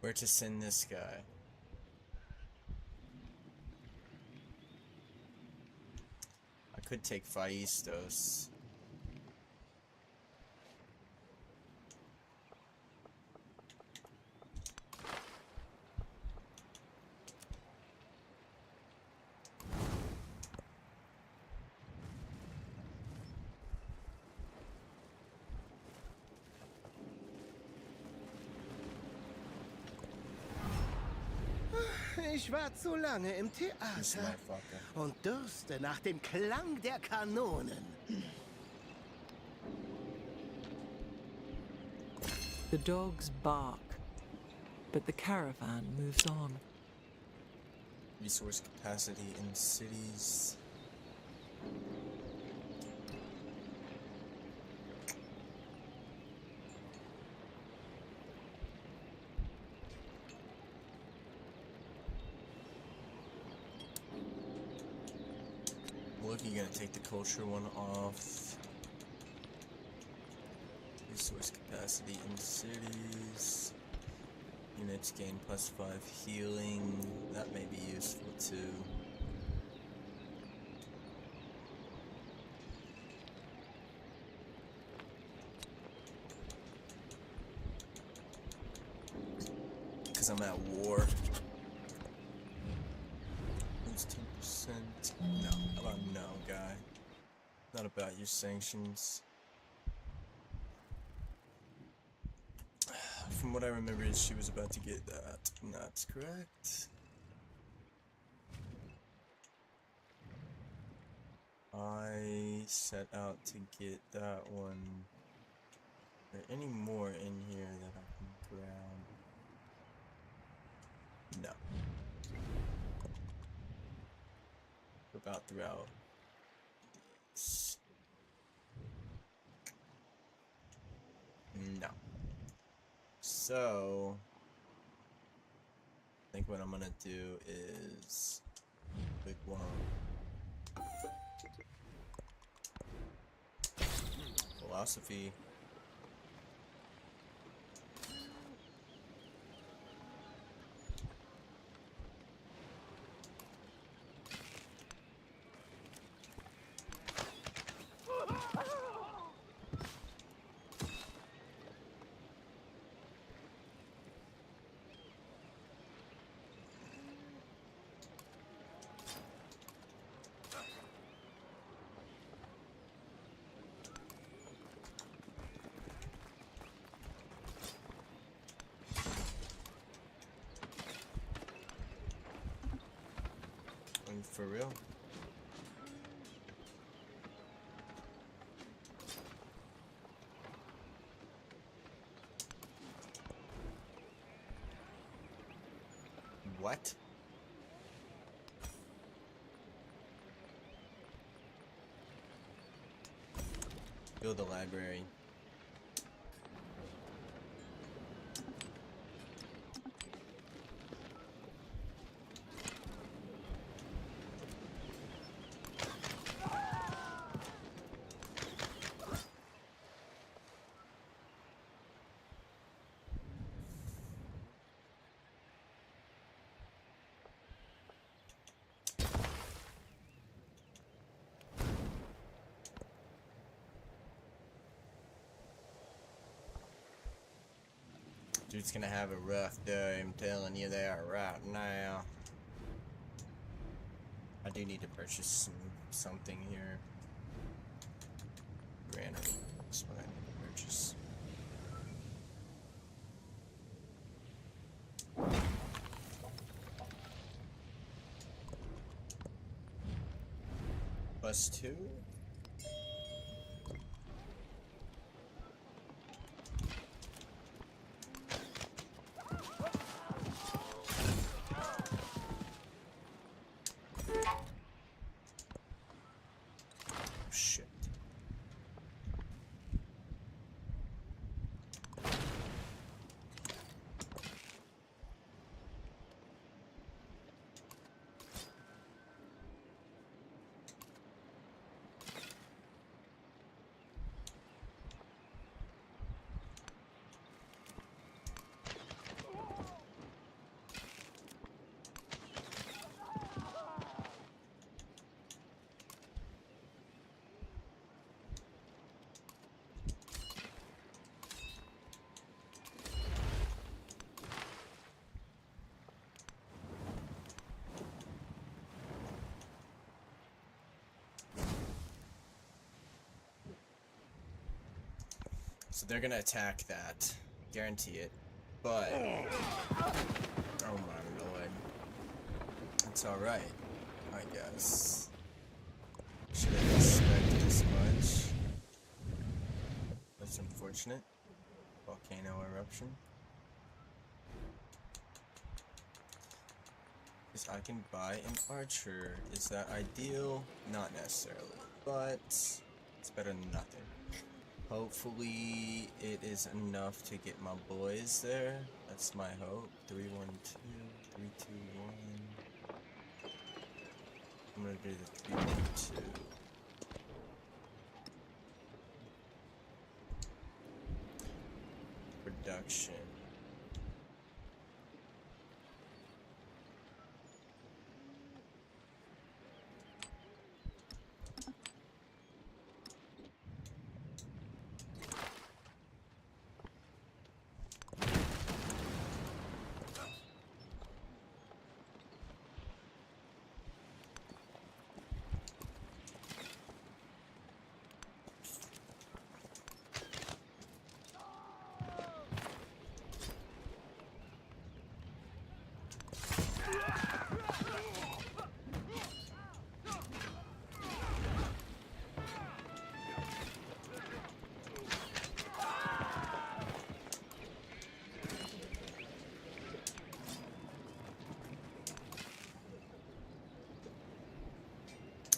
Where to send this guy? I could take Faistos. Ich war zu lange im This Theater motherfucker. und dürste nach dem Klang der Kanonen. The dogs bark, but the caravan moves on. Resource capacity in cities. You're gonna take the culture one off. Resource capacity in cities. Units gain +5 healing. That may be useful too. Because I'm at war. Lose 10%. No. How about no, guy? Not about your sanctions. From what I remember is she was about to get that. That's correct. I set out to get that one. Are there any more in here that I can grab? No. About throughout these. No. So I think what I'm gonna do is quick one. Philosophy. For real? What? Build a library. Dude's gonna have a rough day, I'm telling you that right now. I do need to purchase something here. Granite, that's what I need to purchase. +2? Shit. So they're gonna attack that. Guarantee it. But oh my lord. It's alright, I guess. Should have expected this much. That's unfortunate. Volcano eruption. Because I can buy an archer. Is that ideal? Not necessarily. But it's better than nothing. Hopefully it is enough to get my boys there. That's my hope. 3-1-2, 3-2-1. I'm gonna Get rid of the 3.2. Production.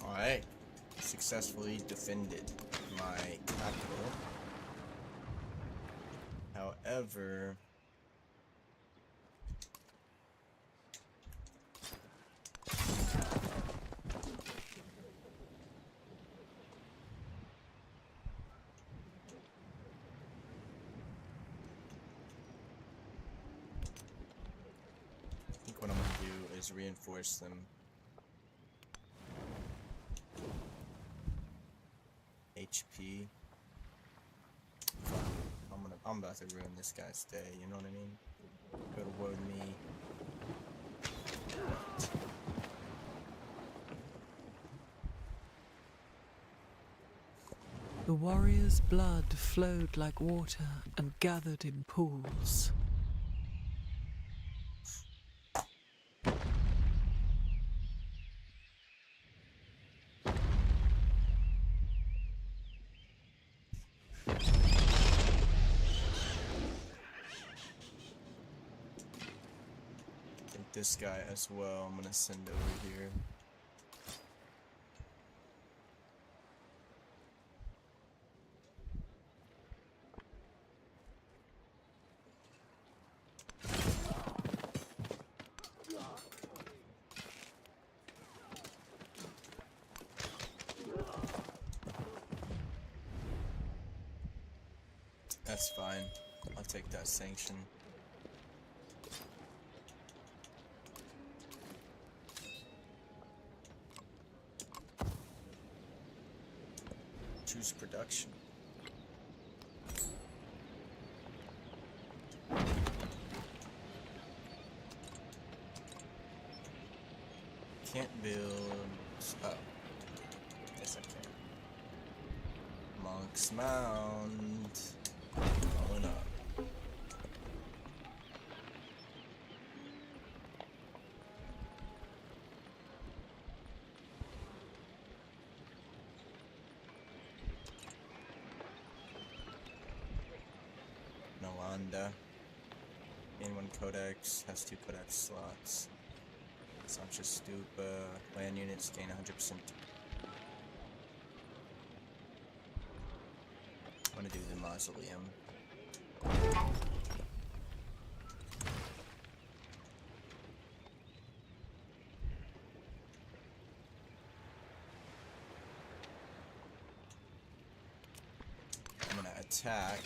Alright, successfully defended my capital. However, I think what I'm gonna do is reinforce them. HP. I'm about to ruin this guy's day, you know what I mean? Go to war with me. The warrior's blood flowed like water and gathered in pools. This guy as well, I'm gonna send over here. That's fine. I'll take that sanction. Choose production. Can't build. Oh, yes I can. Monk's Mound. Going up. Nalanda. Gain 1 codex, has 2 codex slots. Sancha Stupa, land units gain 100%. I'm gonna do the mausoleum. I'm gonna attack.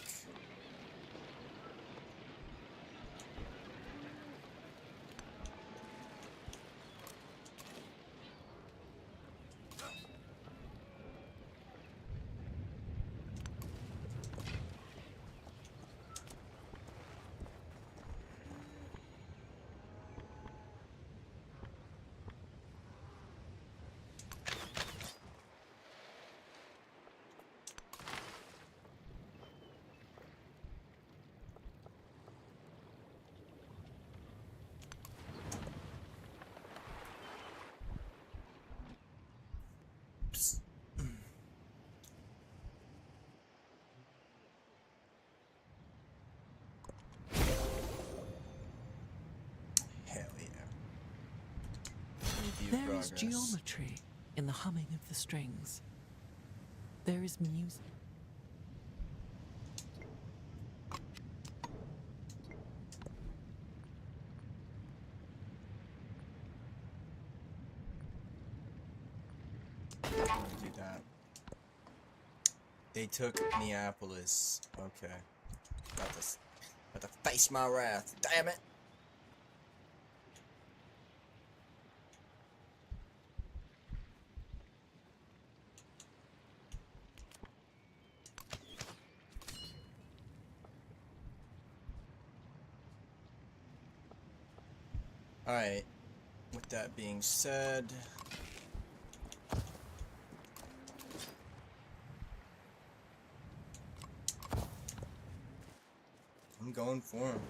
Hell yeah. Review There progress. is geometry in the humming of the strings. There is music. They took Neapolis. Okay. Got this. Got to face my wrath. Damn it! Alright. With that being said, I'm going for him.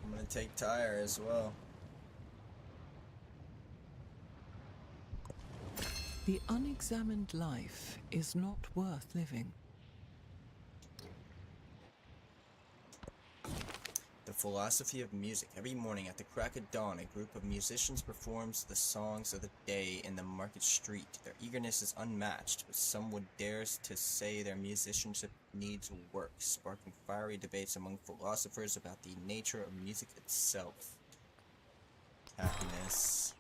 I'm gonna take Tyre as well. The unexamined life is not worth living. The philosophy of music. Every morning at the crack of dawn, a group of musicians performs the songs of the day in the market street. Their eagerness is unmatched, but some would dare to say their musicianship needs work, sparking fiery debates among philosophers about the nature of music itself. Happiness.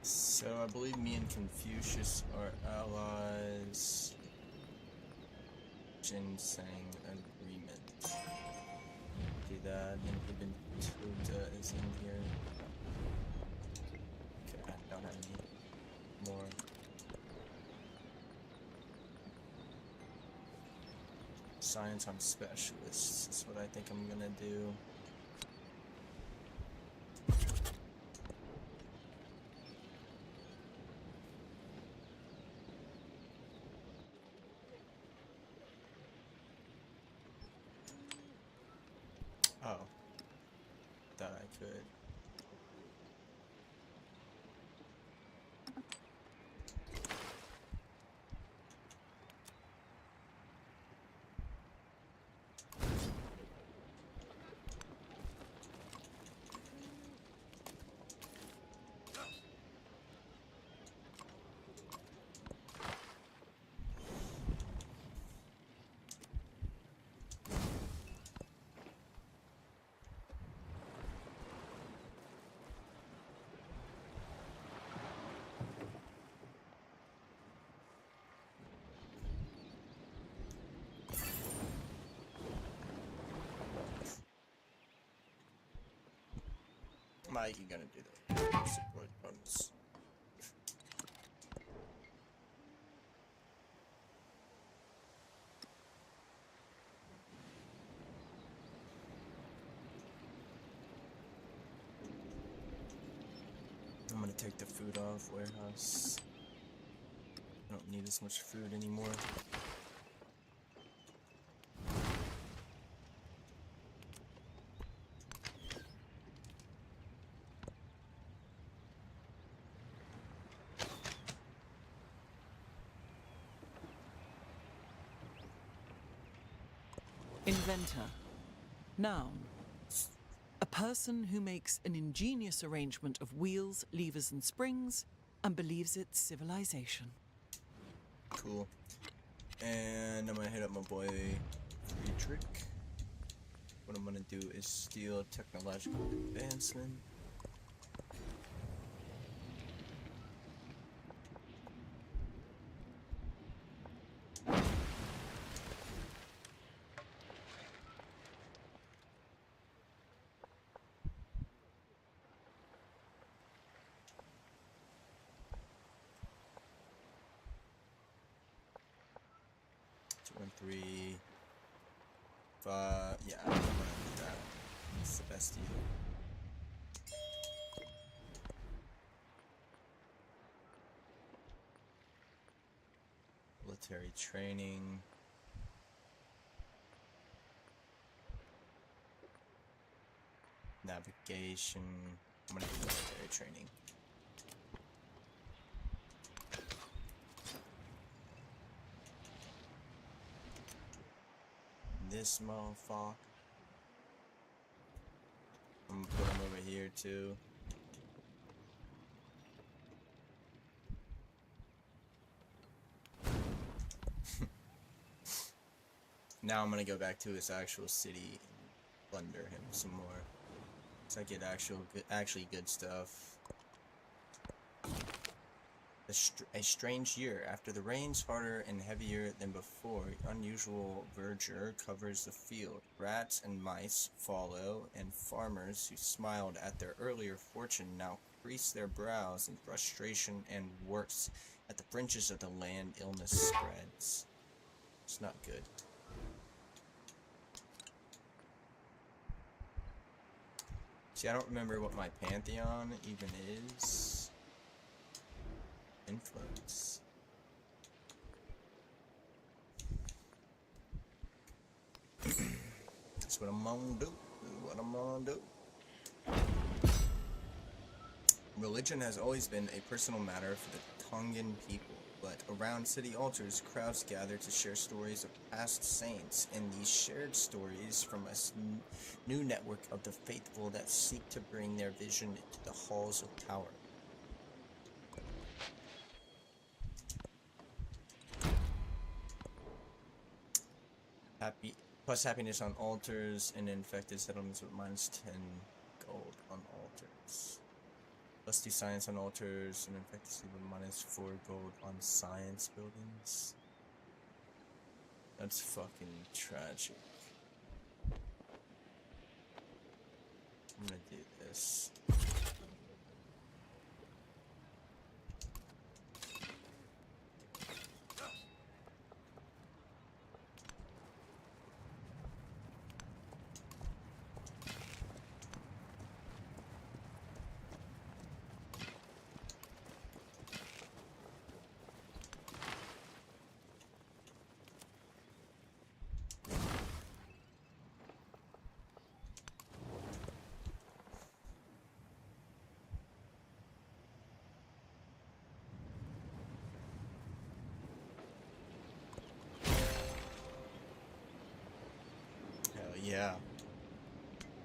So I believe me and Confucius are allies. Ginseng agreement. Do that, and even Tuta is in here. Okay, I don't have any more. Science on specialists is what I think I'm gonna do. Oh, thought I could. Mike, you gonna do that? Support bonus. I'm gonna take the food off warehouse. I don't need as much food anymore. Inventor. Noun. A person who makes an ingenious arrangement of wheels, levers, and springs and believes it's civilization. Cool. And I'm gonna hit up my boy Friedrich. What I'm gonna do is steal technological advancement. Three, five. Yeah, I'm gonna do that. It's the best deal. Military training. Navigation. I'm gonna do military training. this motherfucker. I'm gonna put him over here too. Now I'm gonna go back to his actual city and plunder him some more. So I get actually good stuff. A strange year. After the rains harder and heavier than before, unusual verdure covers the field. Rats and mice follow, and farmers who smiled at their earlier fortune now crease their brows in frustration, and worse, at the fringes of the land, illness spreads. It's not good. See, I don't remember what my pantheon even is. Influence. That's what I'm gonna do. What I'm gonna do. Religion has always been a personal matter for the Tongan people, but around city altars, crowds gather to share stories of past saints, and these shared stories from a new network of the faithful that seek to bring their vision into the halls of power. Plus happiness on altars and infected settlements with -10 gold on altars. Plus 2 science on altars and infected settlements with -4 gold on science buildings. That's fucking tragic. I'm gonna do this. Yeah.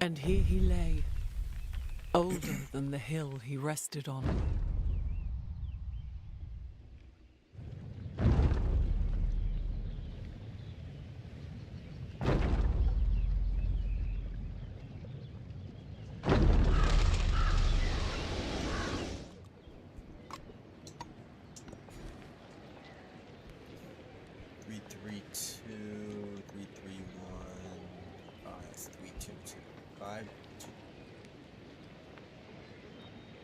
And here he lay, older than the hill he rested on.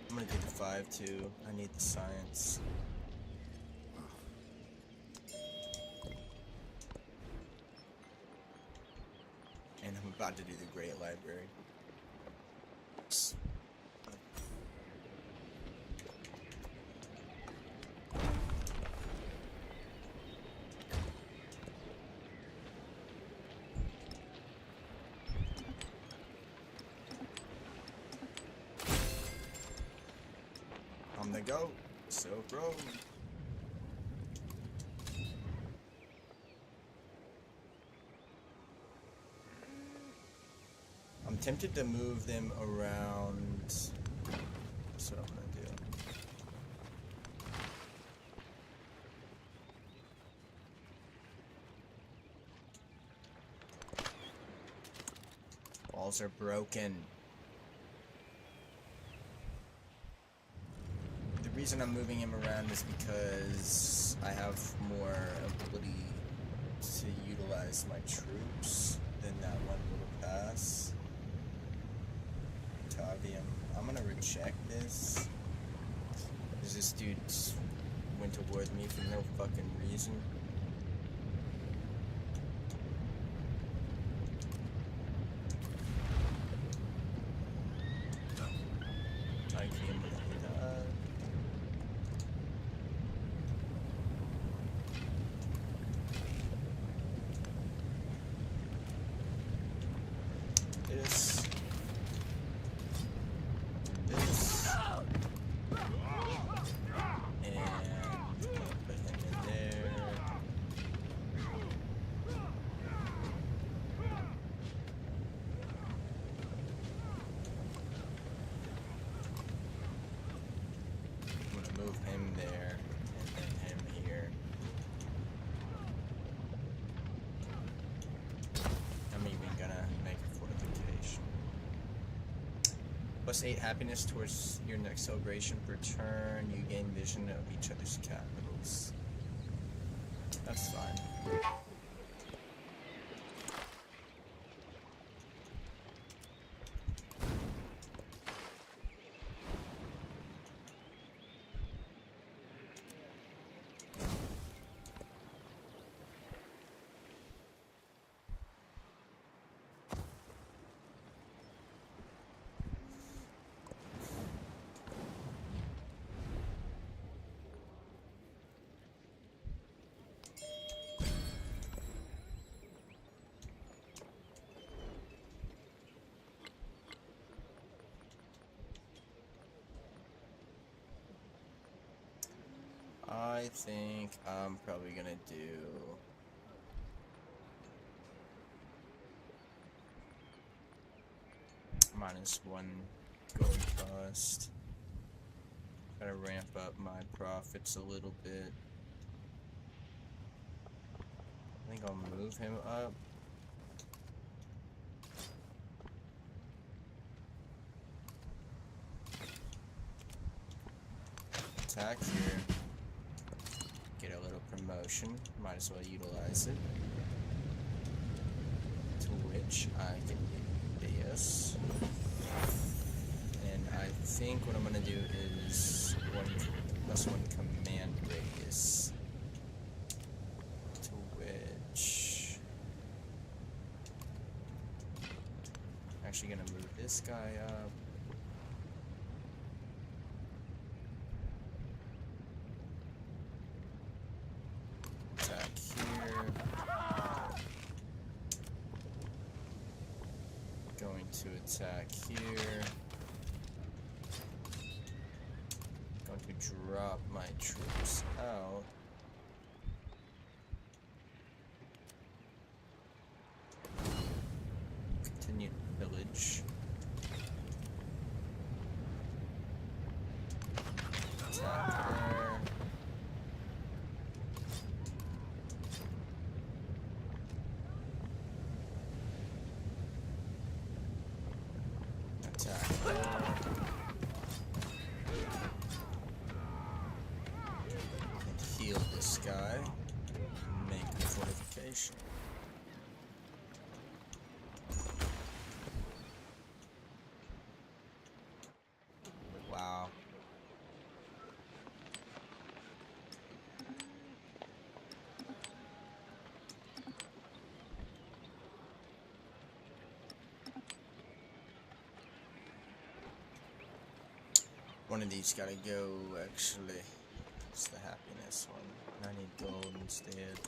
I'm gonna do the 5-2. I need the science. And I'm about to do the Great Library. On the go, Silk Road. I'm tempted to move them around. That's what I'm gonna do. Walls are broken. The reason I'm moving him around is because I have more ability to utilize my troops than that one little pass. Tavium. I'm gonna reject this. Because this dude went toward me for no fucking reason. I came with that. This. And put him in there. move him there, and then him here. I'm even gonna make a fortification. +8 happiness towards your next celebration per turn. You gain vision of each other's capitals. That's fine. I think I'm probably gonna do -1 gold cost. Gotta ramp up my profits a little bit. I think I'll move him up. Attack here. Get a little promotion. Might as well utilize it. To which I can do this. And I think what I'm gonna do is +1 command radius. To which I'm actually gonna move this guy up. Attack here. Going to attack here. Going to drop my troops out. Continue village. Attack there. Attack there. And heal this guy. Make a fortification. Wow. One of these gotta go, actually. It's the happiness one. I need gold instead.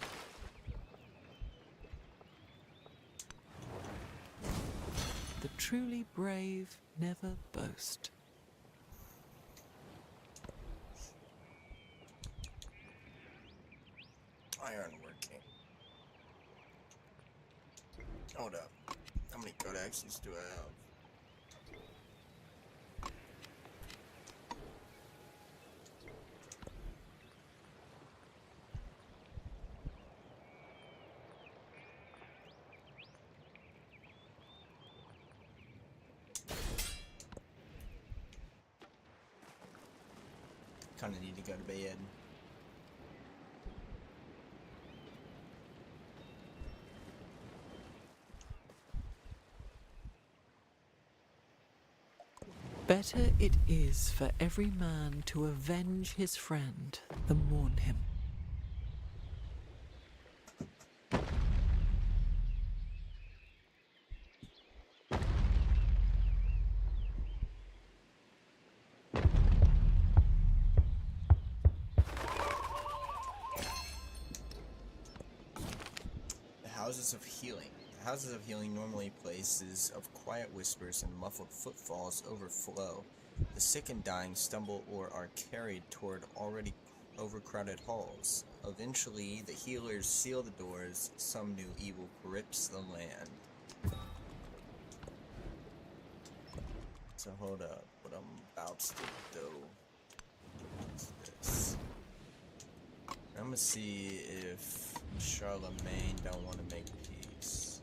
The truly brave never boast. Ironworking. Hold up. How many codexes do I have? Kinda need to go to bed. Better it is for every man to avenge his friend than mourn him. The Houses of Healing. The Houses of Healing, normally places of quiet whispers and muffled footfalls, overflow. The sick and dying stumble or are carried toward already overcrowded halls. Eventually, the healers seal the doors. Some new evil grips the land. So hold up, what I'm about to do is I'm gonna see if Charlemagne don't want to make peace.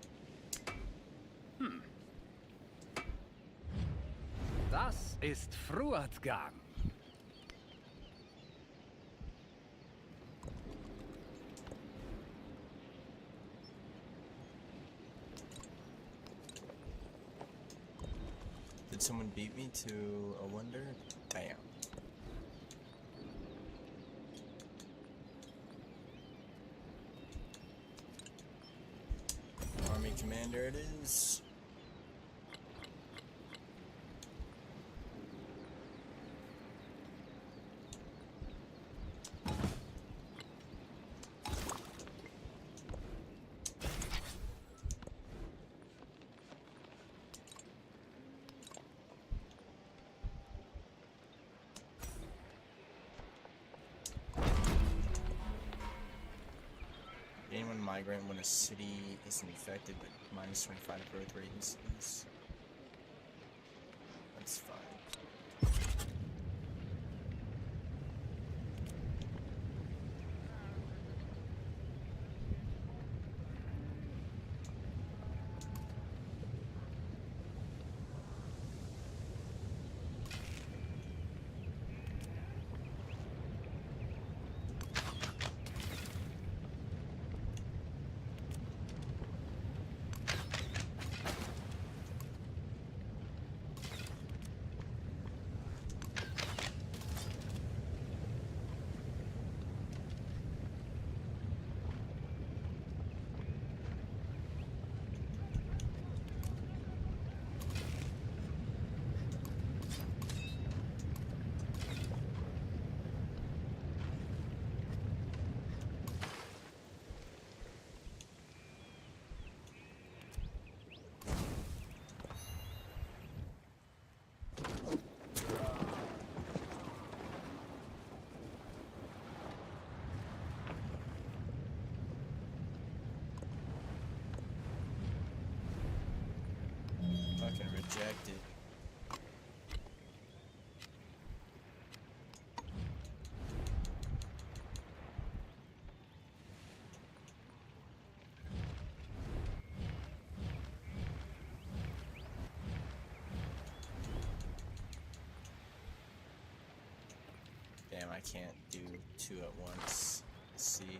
Das ist Fruatgang. Did someone beat me to a wonder? Damn. Army commander it is. Anyone migrant when a city is infected but minus 25 growth rate in cities? That's fine. Fucking rejected. Damn, I can't do two at once. Let's see.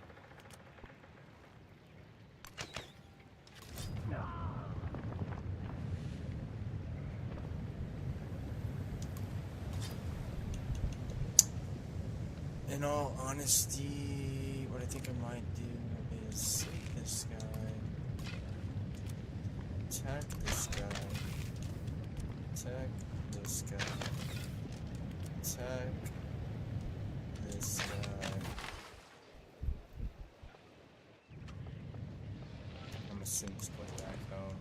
In all honesty, what I think I might do is save this guy, attack this guy, attack this guy, attack this guy. I'm assuming it's going back home.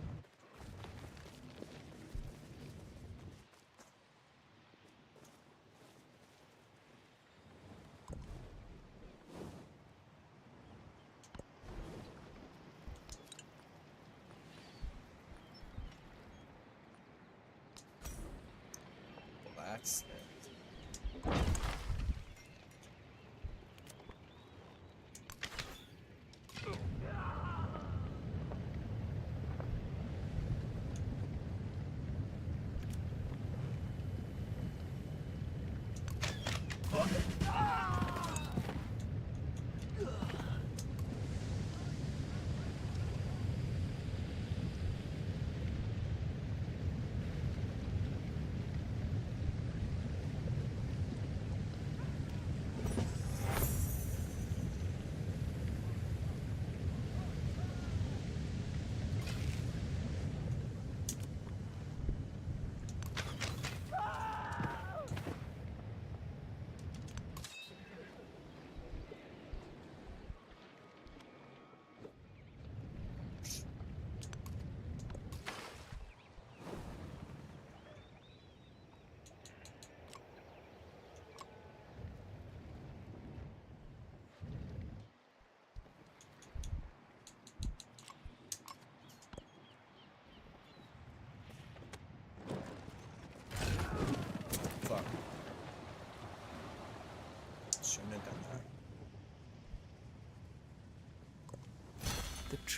Blacksmith.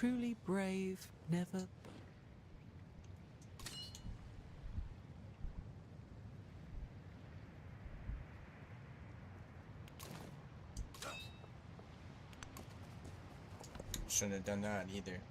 truly brave never. Shouldn't have done that either.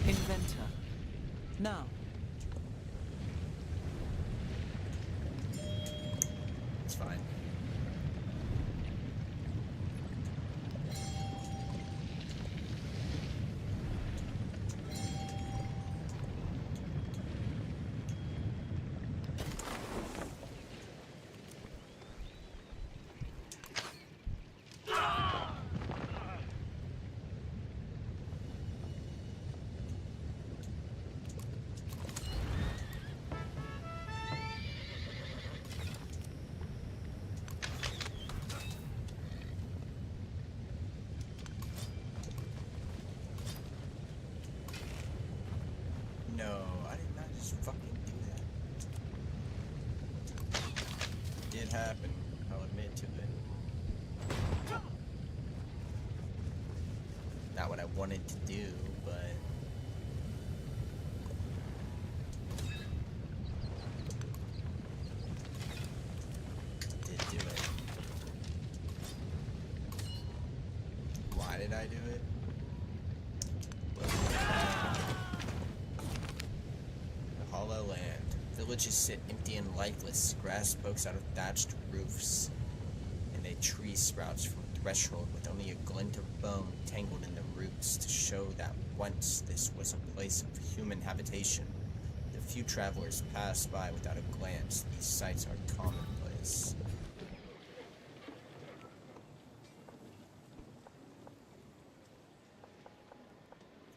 Inventor. Now. It's fine. No, I did not just fucking do that. It did happen. I'll admit to it. Not what I wanted to do, but did do it. Why did I do it? The Hollow Land. Villages sit empty and lifeless. Grass pokes out of thatched roofs, and a tree sprouts from a threshold with only a glint of bone tangled in the roots to show that once this was a place of human habitation. The few travelers pass by without a glance. These sights are commonplace.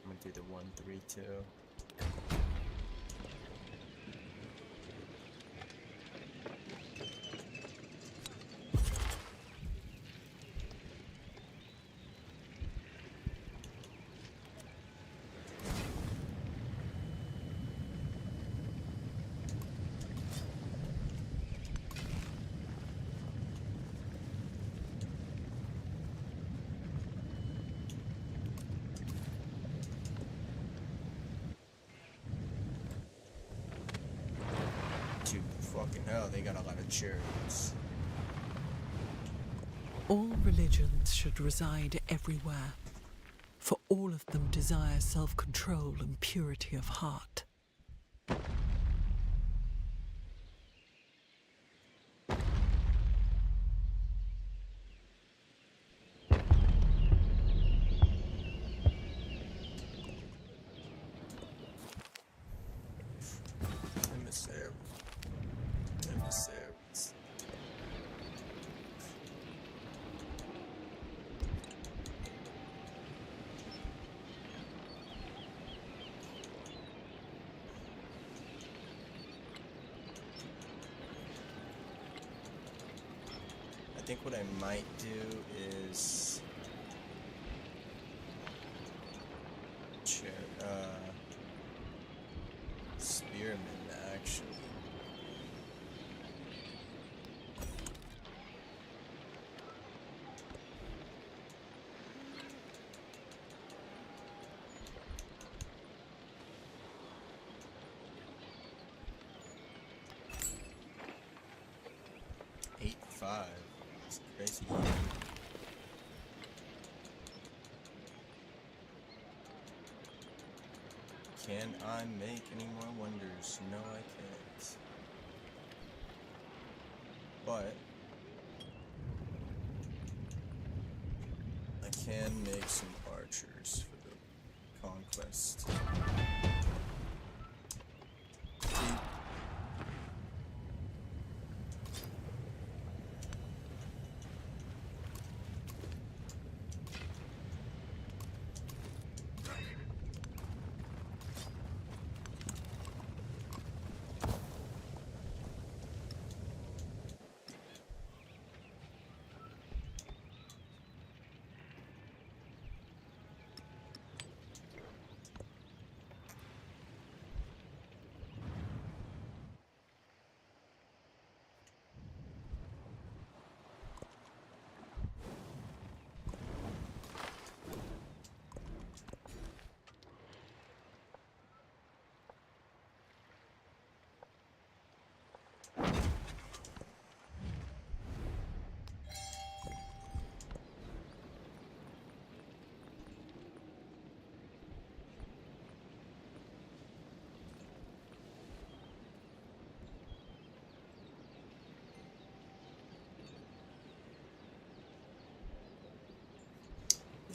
I'm gonna do the 1, 3, 2. Dude, fucking hell, they got a lot of chariots. All religions should reside everywhere, for all of them desire self-control and purity of heart. Emissaries. I think what I might do is spearman, actually. Eight, 5. It's crazy. Can I make any more wonders? No, I can't. But I can make some archers for the conquest.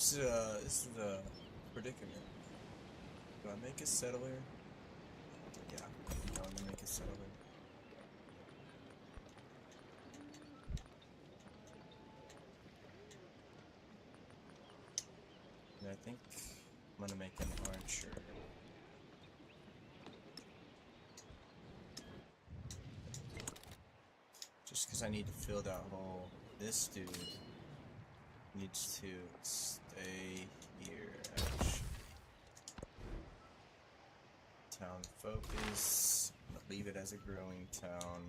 This is a predicament. Do I make a settler? Yeah, I'm going to make a settler. And I think I'm gonna make an archer. Just because I need to fill that hole. This dude needs to stay here, actually. Town focus. I'm gonna leave it as a growing town.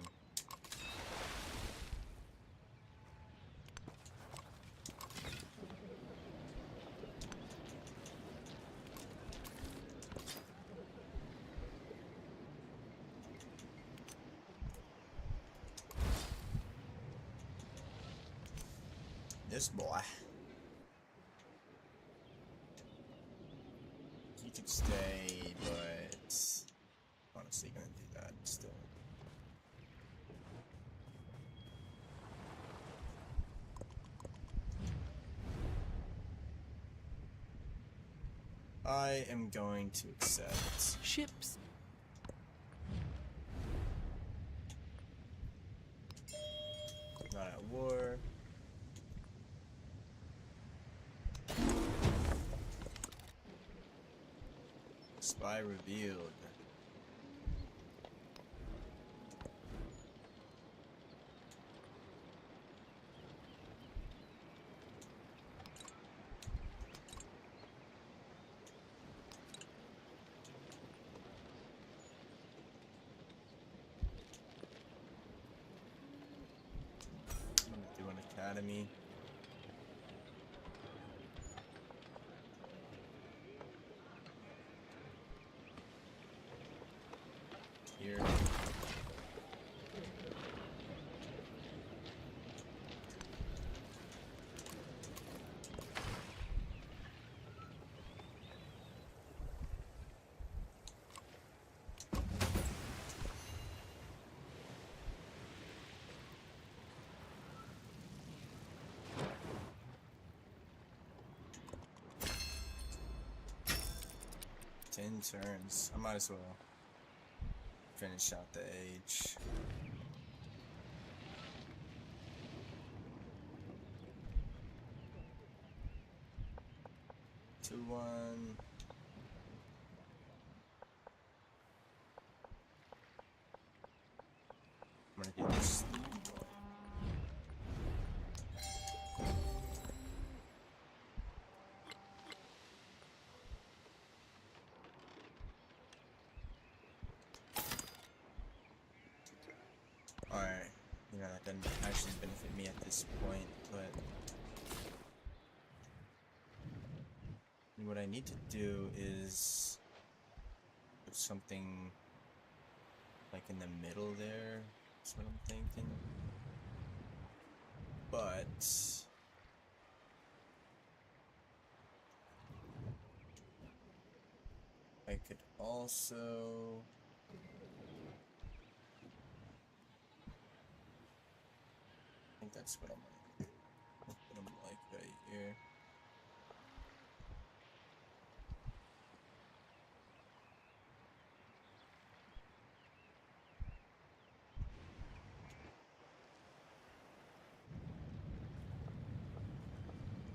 This boy. He could stay, but honestly gonna do that still. I am going to accept. Ships. Not at war. Spy revealed. I'm gonna do an academy. Here. Ten turns. I might as well finish out the age. Two, one. I'm gonna do this. Alright, you know, that doesn't actually benefit me at this point, but what I need to do is put something like in the middle there. That's what I'm thinking. But I could also... I think that's what I'm like. What I'm like right here.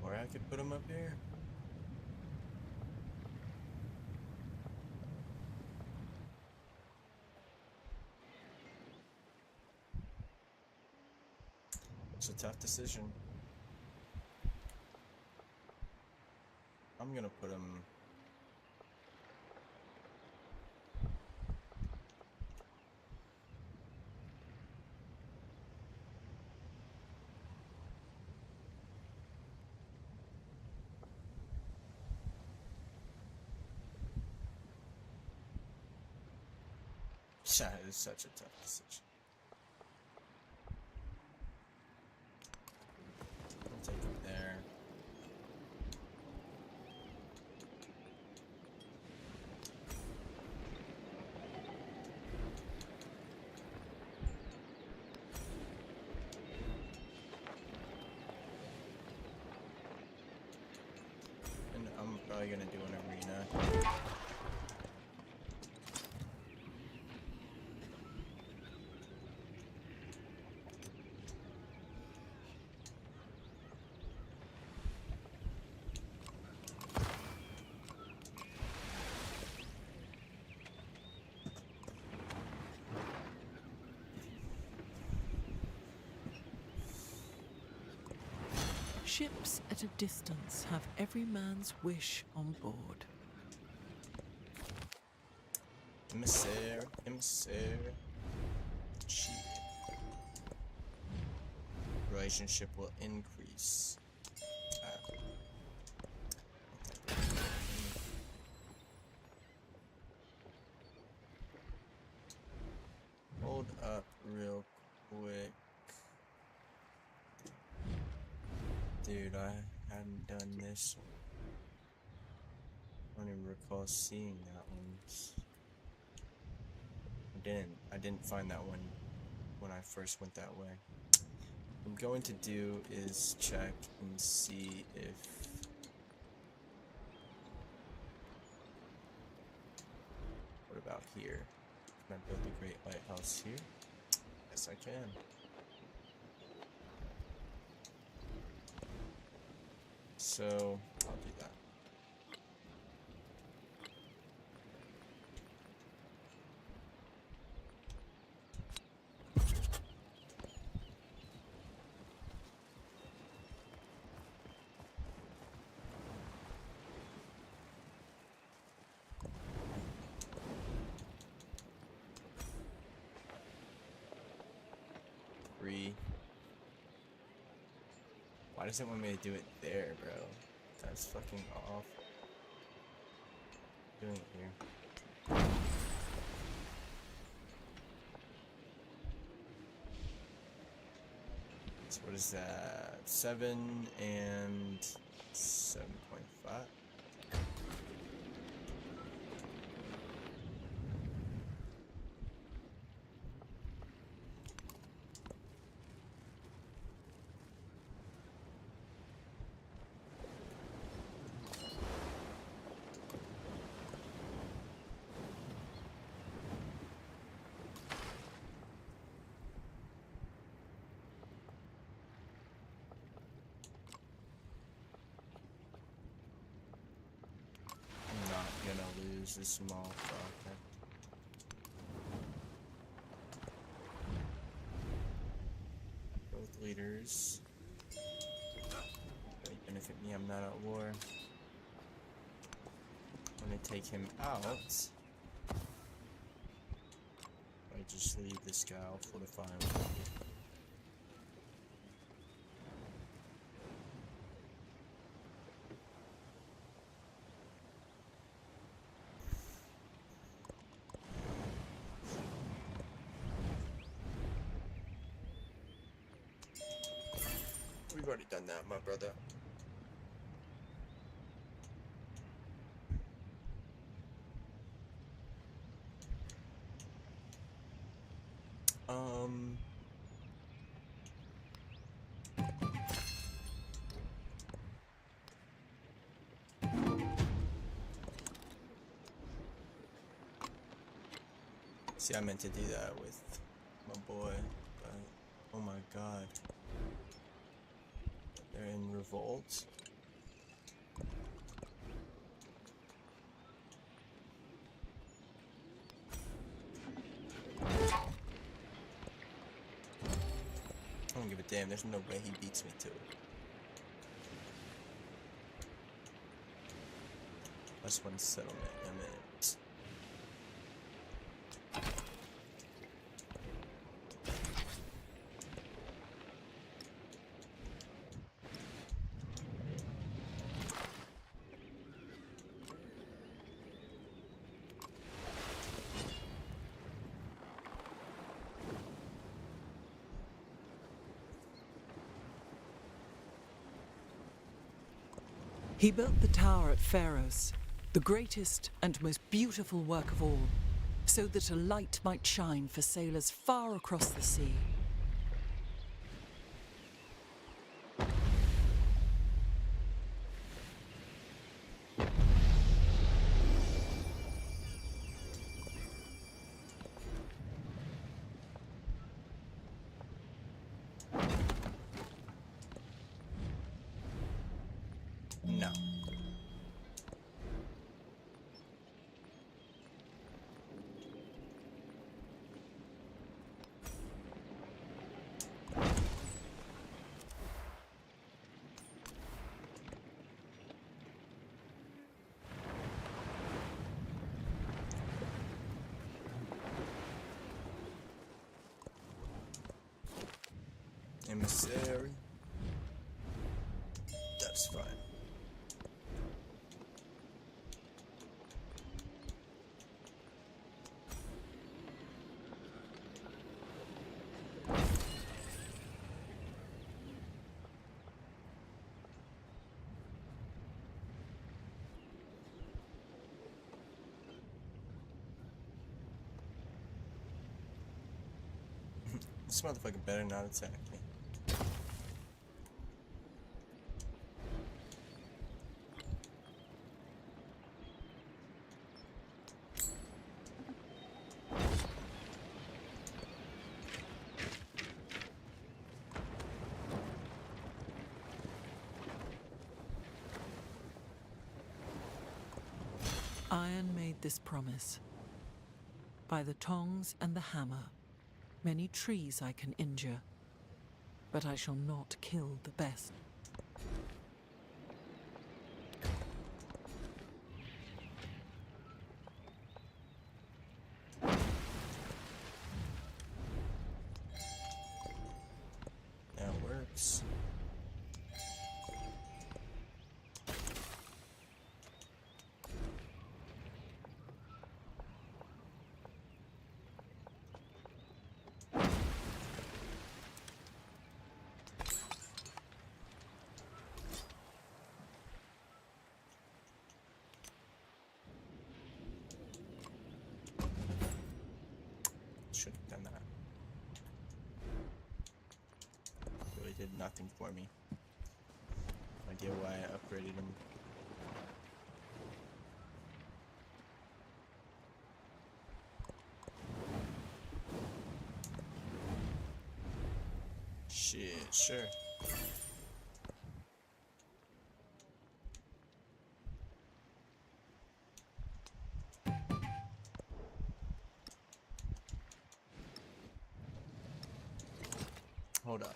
Or I could put them up here. It's a tough decision. I'm gonna put them... That is such a tough decision. I'll take it there. And I'm probably gonna do an arena. Ships at a distance have every man's wish on board. Emissary, emissary. Cheat. Relationship will increase. Hold up real quick. Dude, I hadn't done this. I don't even recall seeing that one. I didn't find that one when I first went that way. What I'm going to do is check and see if... What about here? Can I build a great lighthouse here? Yes, I can. So, I'll do that. Why does it want me to do it there, bro? That's fucking off. What am I doing here? So what is that? 7 and 7.5. This is small project. Both leaders. Really benefit me, I'm not at war. I'm gonna take him out. I just leave this guy, I'll fortify him. We've already done that, my brother. See, I meant to do that with my boy, but oh my god. They're in revolt. I don't give a damn, there's no way he beats me to it. I just want settlement, I mean. He built the tower at Pharos, the greatest and most beautiful work of all, so that a light might shine for sailors far across the sea. No. Emissary. That's fine. This motherfucker better not attack me. Iron made this promise. By the tongs and the hammer, many trees I can injure, but I shall not kill the best. That works. Should have done that. Really did nothing for me. No idea why I upgraded him. Shit, sure. Hold up.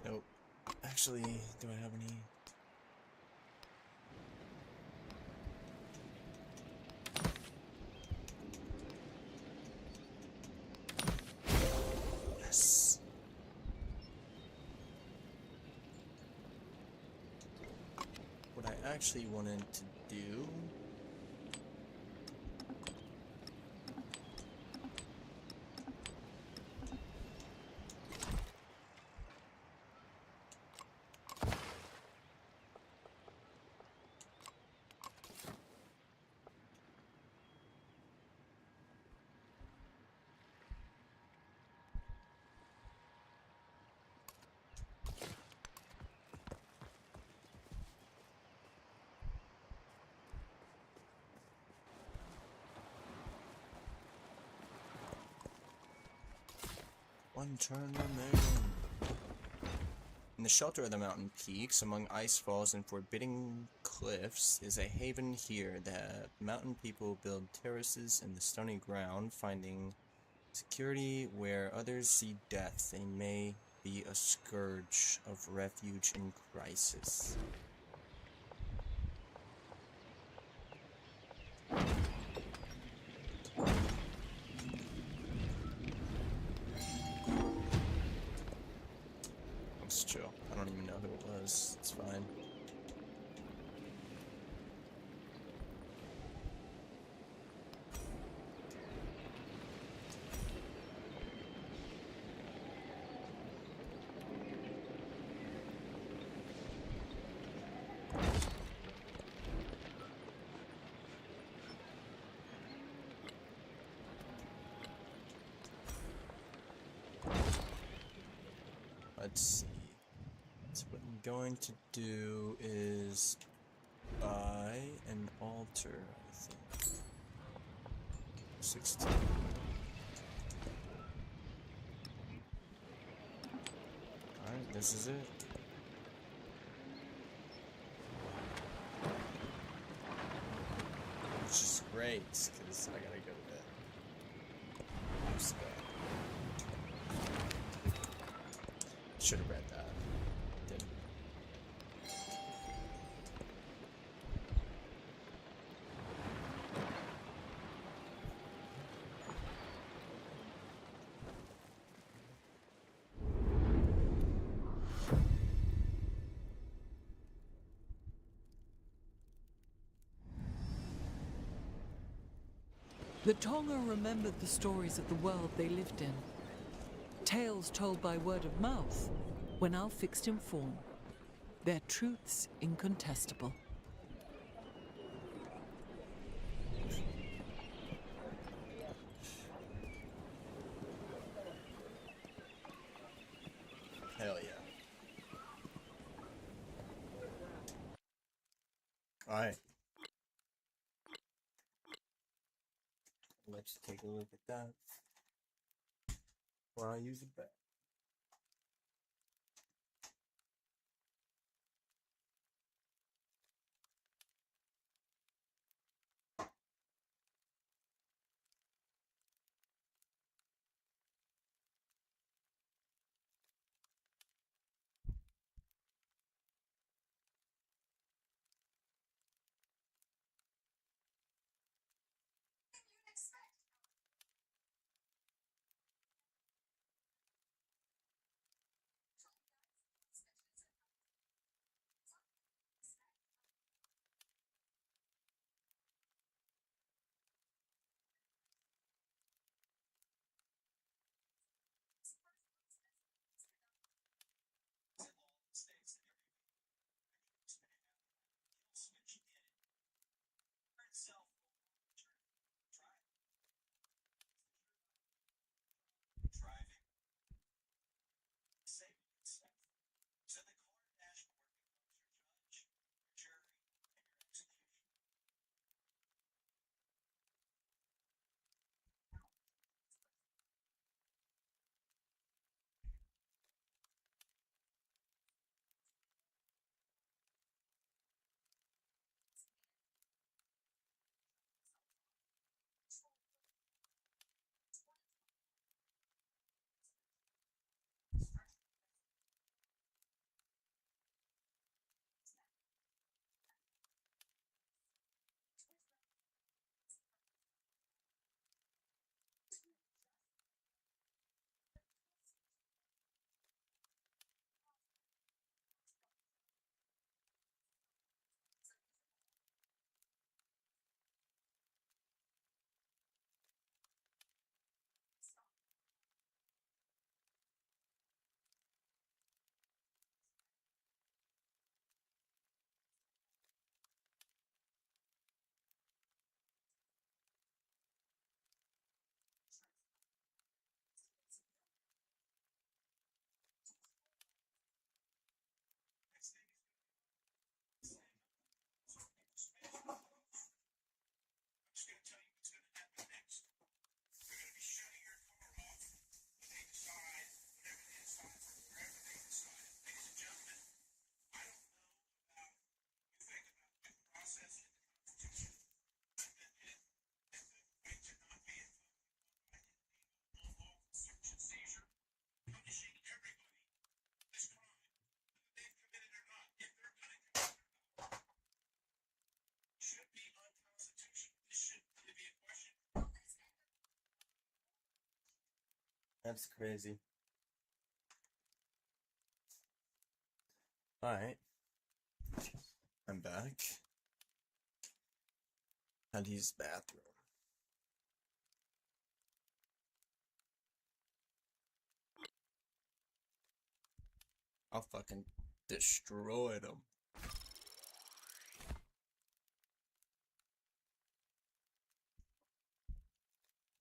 Nope. Actually, do I have any? Yes. What I actually wanted to do. One turn remaining. In the shelter of the mountain peaks, among ice falls and forbidding cliffs, is a haven here. The mountain people build terraces in the stony ground, finding security where others see death. They may be a scourge of refuge in crisis. Let's chill. I don't even know who it was. It's fine. Let's see. So what I'm going to do is buy an altar, I think. 16. Alright, this is it. Which is great, because I gotta go to bed. Should have read that. Didn't. The Tonga remembered the stories of the world they lived in. Tales told by word of mouth were now fixed in form, their truths incontestable. Hell yeah. Alright. Let's take a look at that. While I use it back. That's crazy. Alright. I'm back. Had to use the bathroom. I'll fucking destroy them.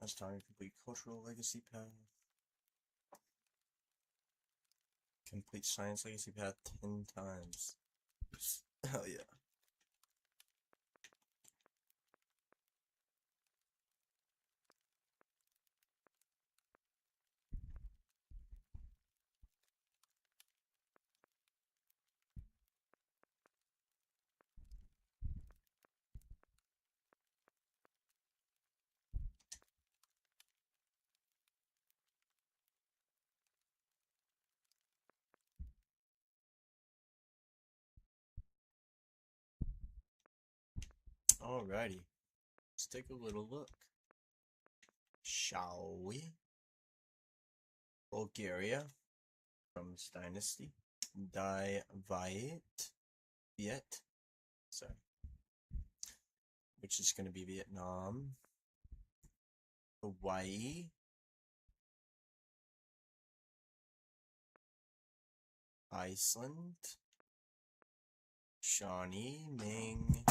That's time to complete cultural legacy path. Complete science legacy path 10 times. Hell yeah. Alrighty. Let's take a little look. Shall we? Bulgaria from this dynasty. Viet. Sorry. Which is going to be Vietnam. Hawaii. Iceland. Shawnee. Ming.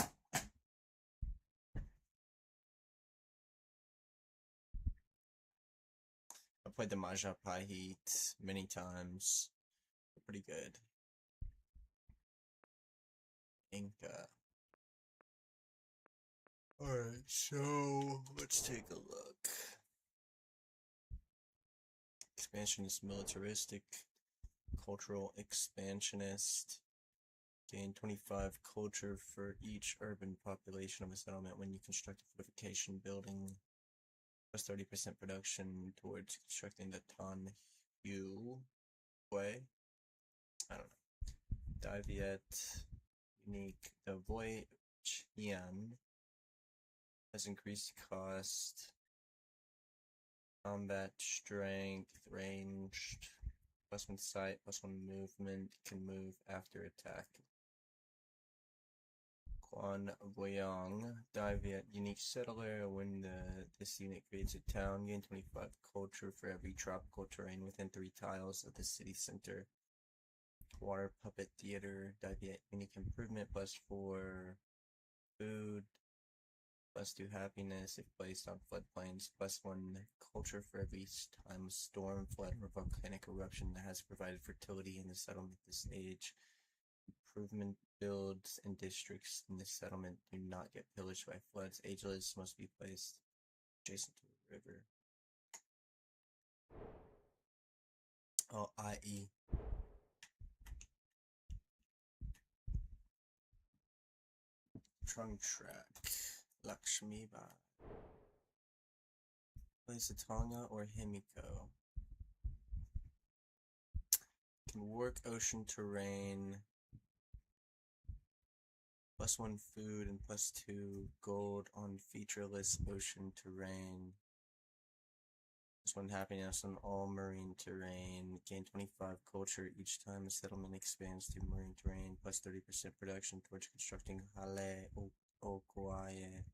I played the Majapahit many times. They're pretty good. Inca. Alright, so let's take a look. Expansionist, militaristic, cultural expansionist. Gain 25 culture for each urban population of a settlement when you construct a fortification building. Plus 30% production towards constructing the Tonhu way. I don't know. Daviet, unique. The Voy Chian has increased cost. Combat strength, ranged. +1 sight, +1 movement. Can move after attack. Quan Voyang, Daviet, unique settler. When this unit creates a town, gain 25 culture for every tropical terrain within 3 tiles of the city center. Water puppet theater, Daviet, unique improvement, +4 food, +2 happiness if placed on floodplains, +1 culture for every time a storm, flood, or volcanic eruption that has provided fertility in the settlement at this age. Improvement builds and districts in the settlement do not get pillaged by floods. Ageless must be placed adjacent to a river. Oh, i.e. Trunk track. Lakshmi Bai. Place a Tonga or Himiko. Can work ocean terrain. +1 food and +2 gold on featureless ocean terrain. +1 happiness on all marine terrain. Gain 25 culture each time a settlement expands to marine terrain. +30% production towards constructing Hale Okwaye.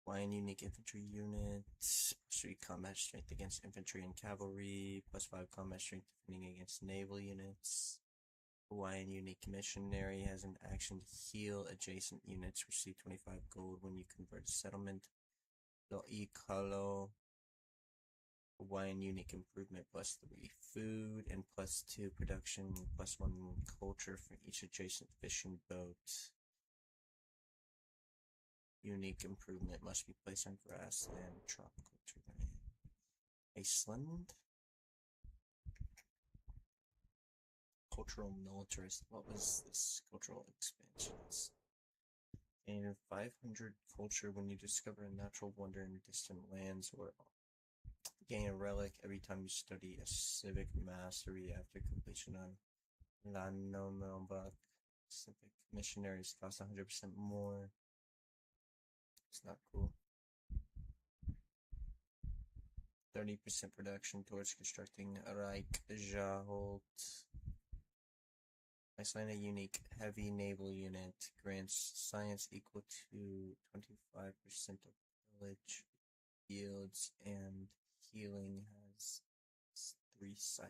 Hawaiian unique infantry unit. +3 combat strength against infantry and cavalry. +5 combat strength defending against naval units. Hawaiian unique missionary has an action to heal adjacent units. Receive 25 gold when you convert a settlement. Lo'i Kalo. Hawaiian unique improvement, +3 food and +2 production, +1 culture for each adjacent fishing boat. Unique improvement must be placed on grassland, tropical terrain. Iceland. Cultural militarist. What was this cultural expansionist? Gain 500 culture when you discover a natural wonder in distant lands, or gain a relic every time you study a civic mastery after completion of Lanomobak. Civic missionaries cost 100% more. It's not cool. 30% production towards constructing Reich Jaholt. Icelandic unique heavy naval unit grants science equal to 25% of village yields and healing has 3 sight.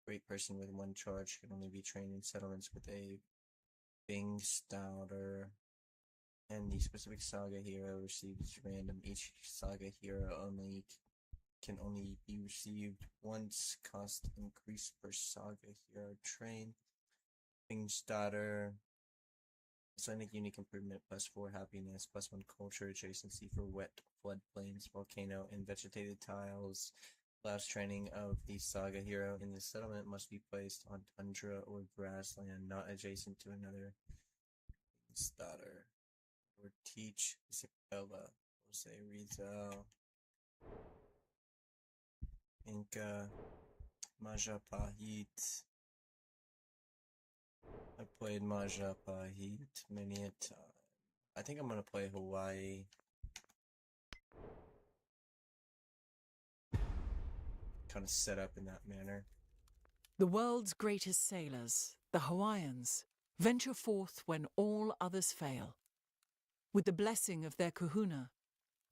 Great person with 1 charge can only be trained in settlements with a Bingstouter. And the specific saga hero receives random. Each saga hero can only be received once. Cost increase per saga hero train. Bingstouter. Icelandic unique improvement +4 happiness +1 culture adjacency for wet floodplains, volcano, and vegetated tiles. Last training of the saga hero in the settlement must be placed on tundra or grassland not adjacent to another Bingstouter. Or teach Isabella, Jose Rizal, Inca, Majapahit. I played Majapahit many a time. I think I'm gonna play Hawaii. Kind of set up in that manner. The world's greatest sailors, the Hawaiians, venture forth when all others fail. With the blessing of their kahuna,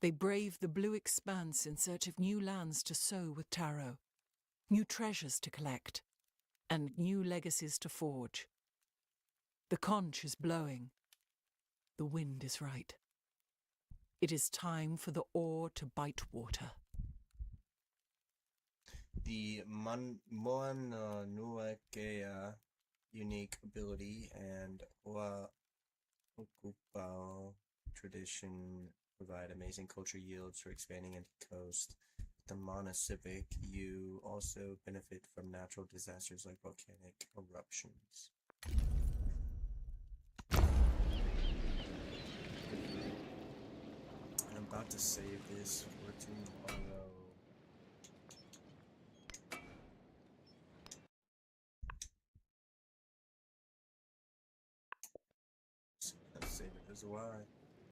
they brave the blue expanse in search of new lands to sow with taro, new treasures to collect, and new legacies to forge. The conch is blowing. The wind is right. It is time for the oar to bite water. The Moana Nuakea unique ability and Wa Okupao tradition provide amazing culture yields for expanding into coast. The Mana Civic, you also benefit from natural disasters like volcanic eruptions. And I'm about to save this for tomorrow. Save it as a Y.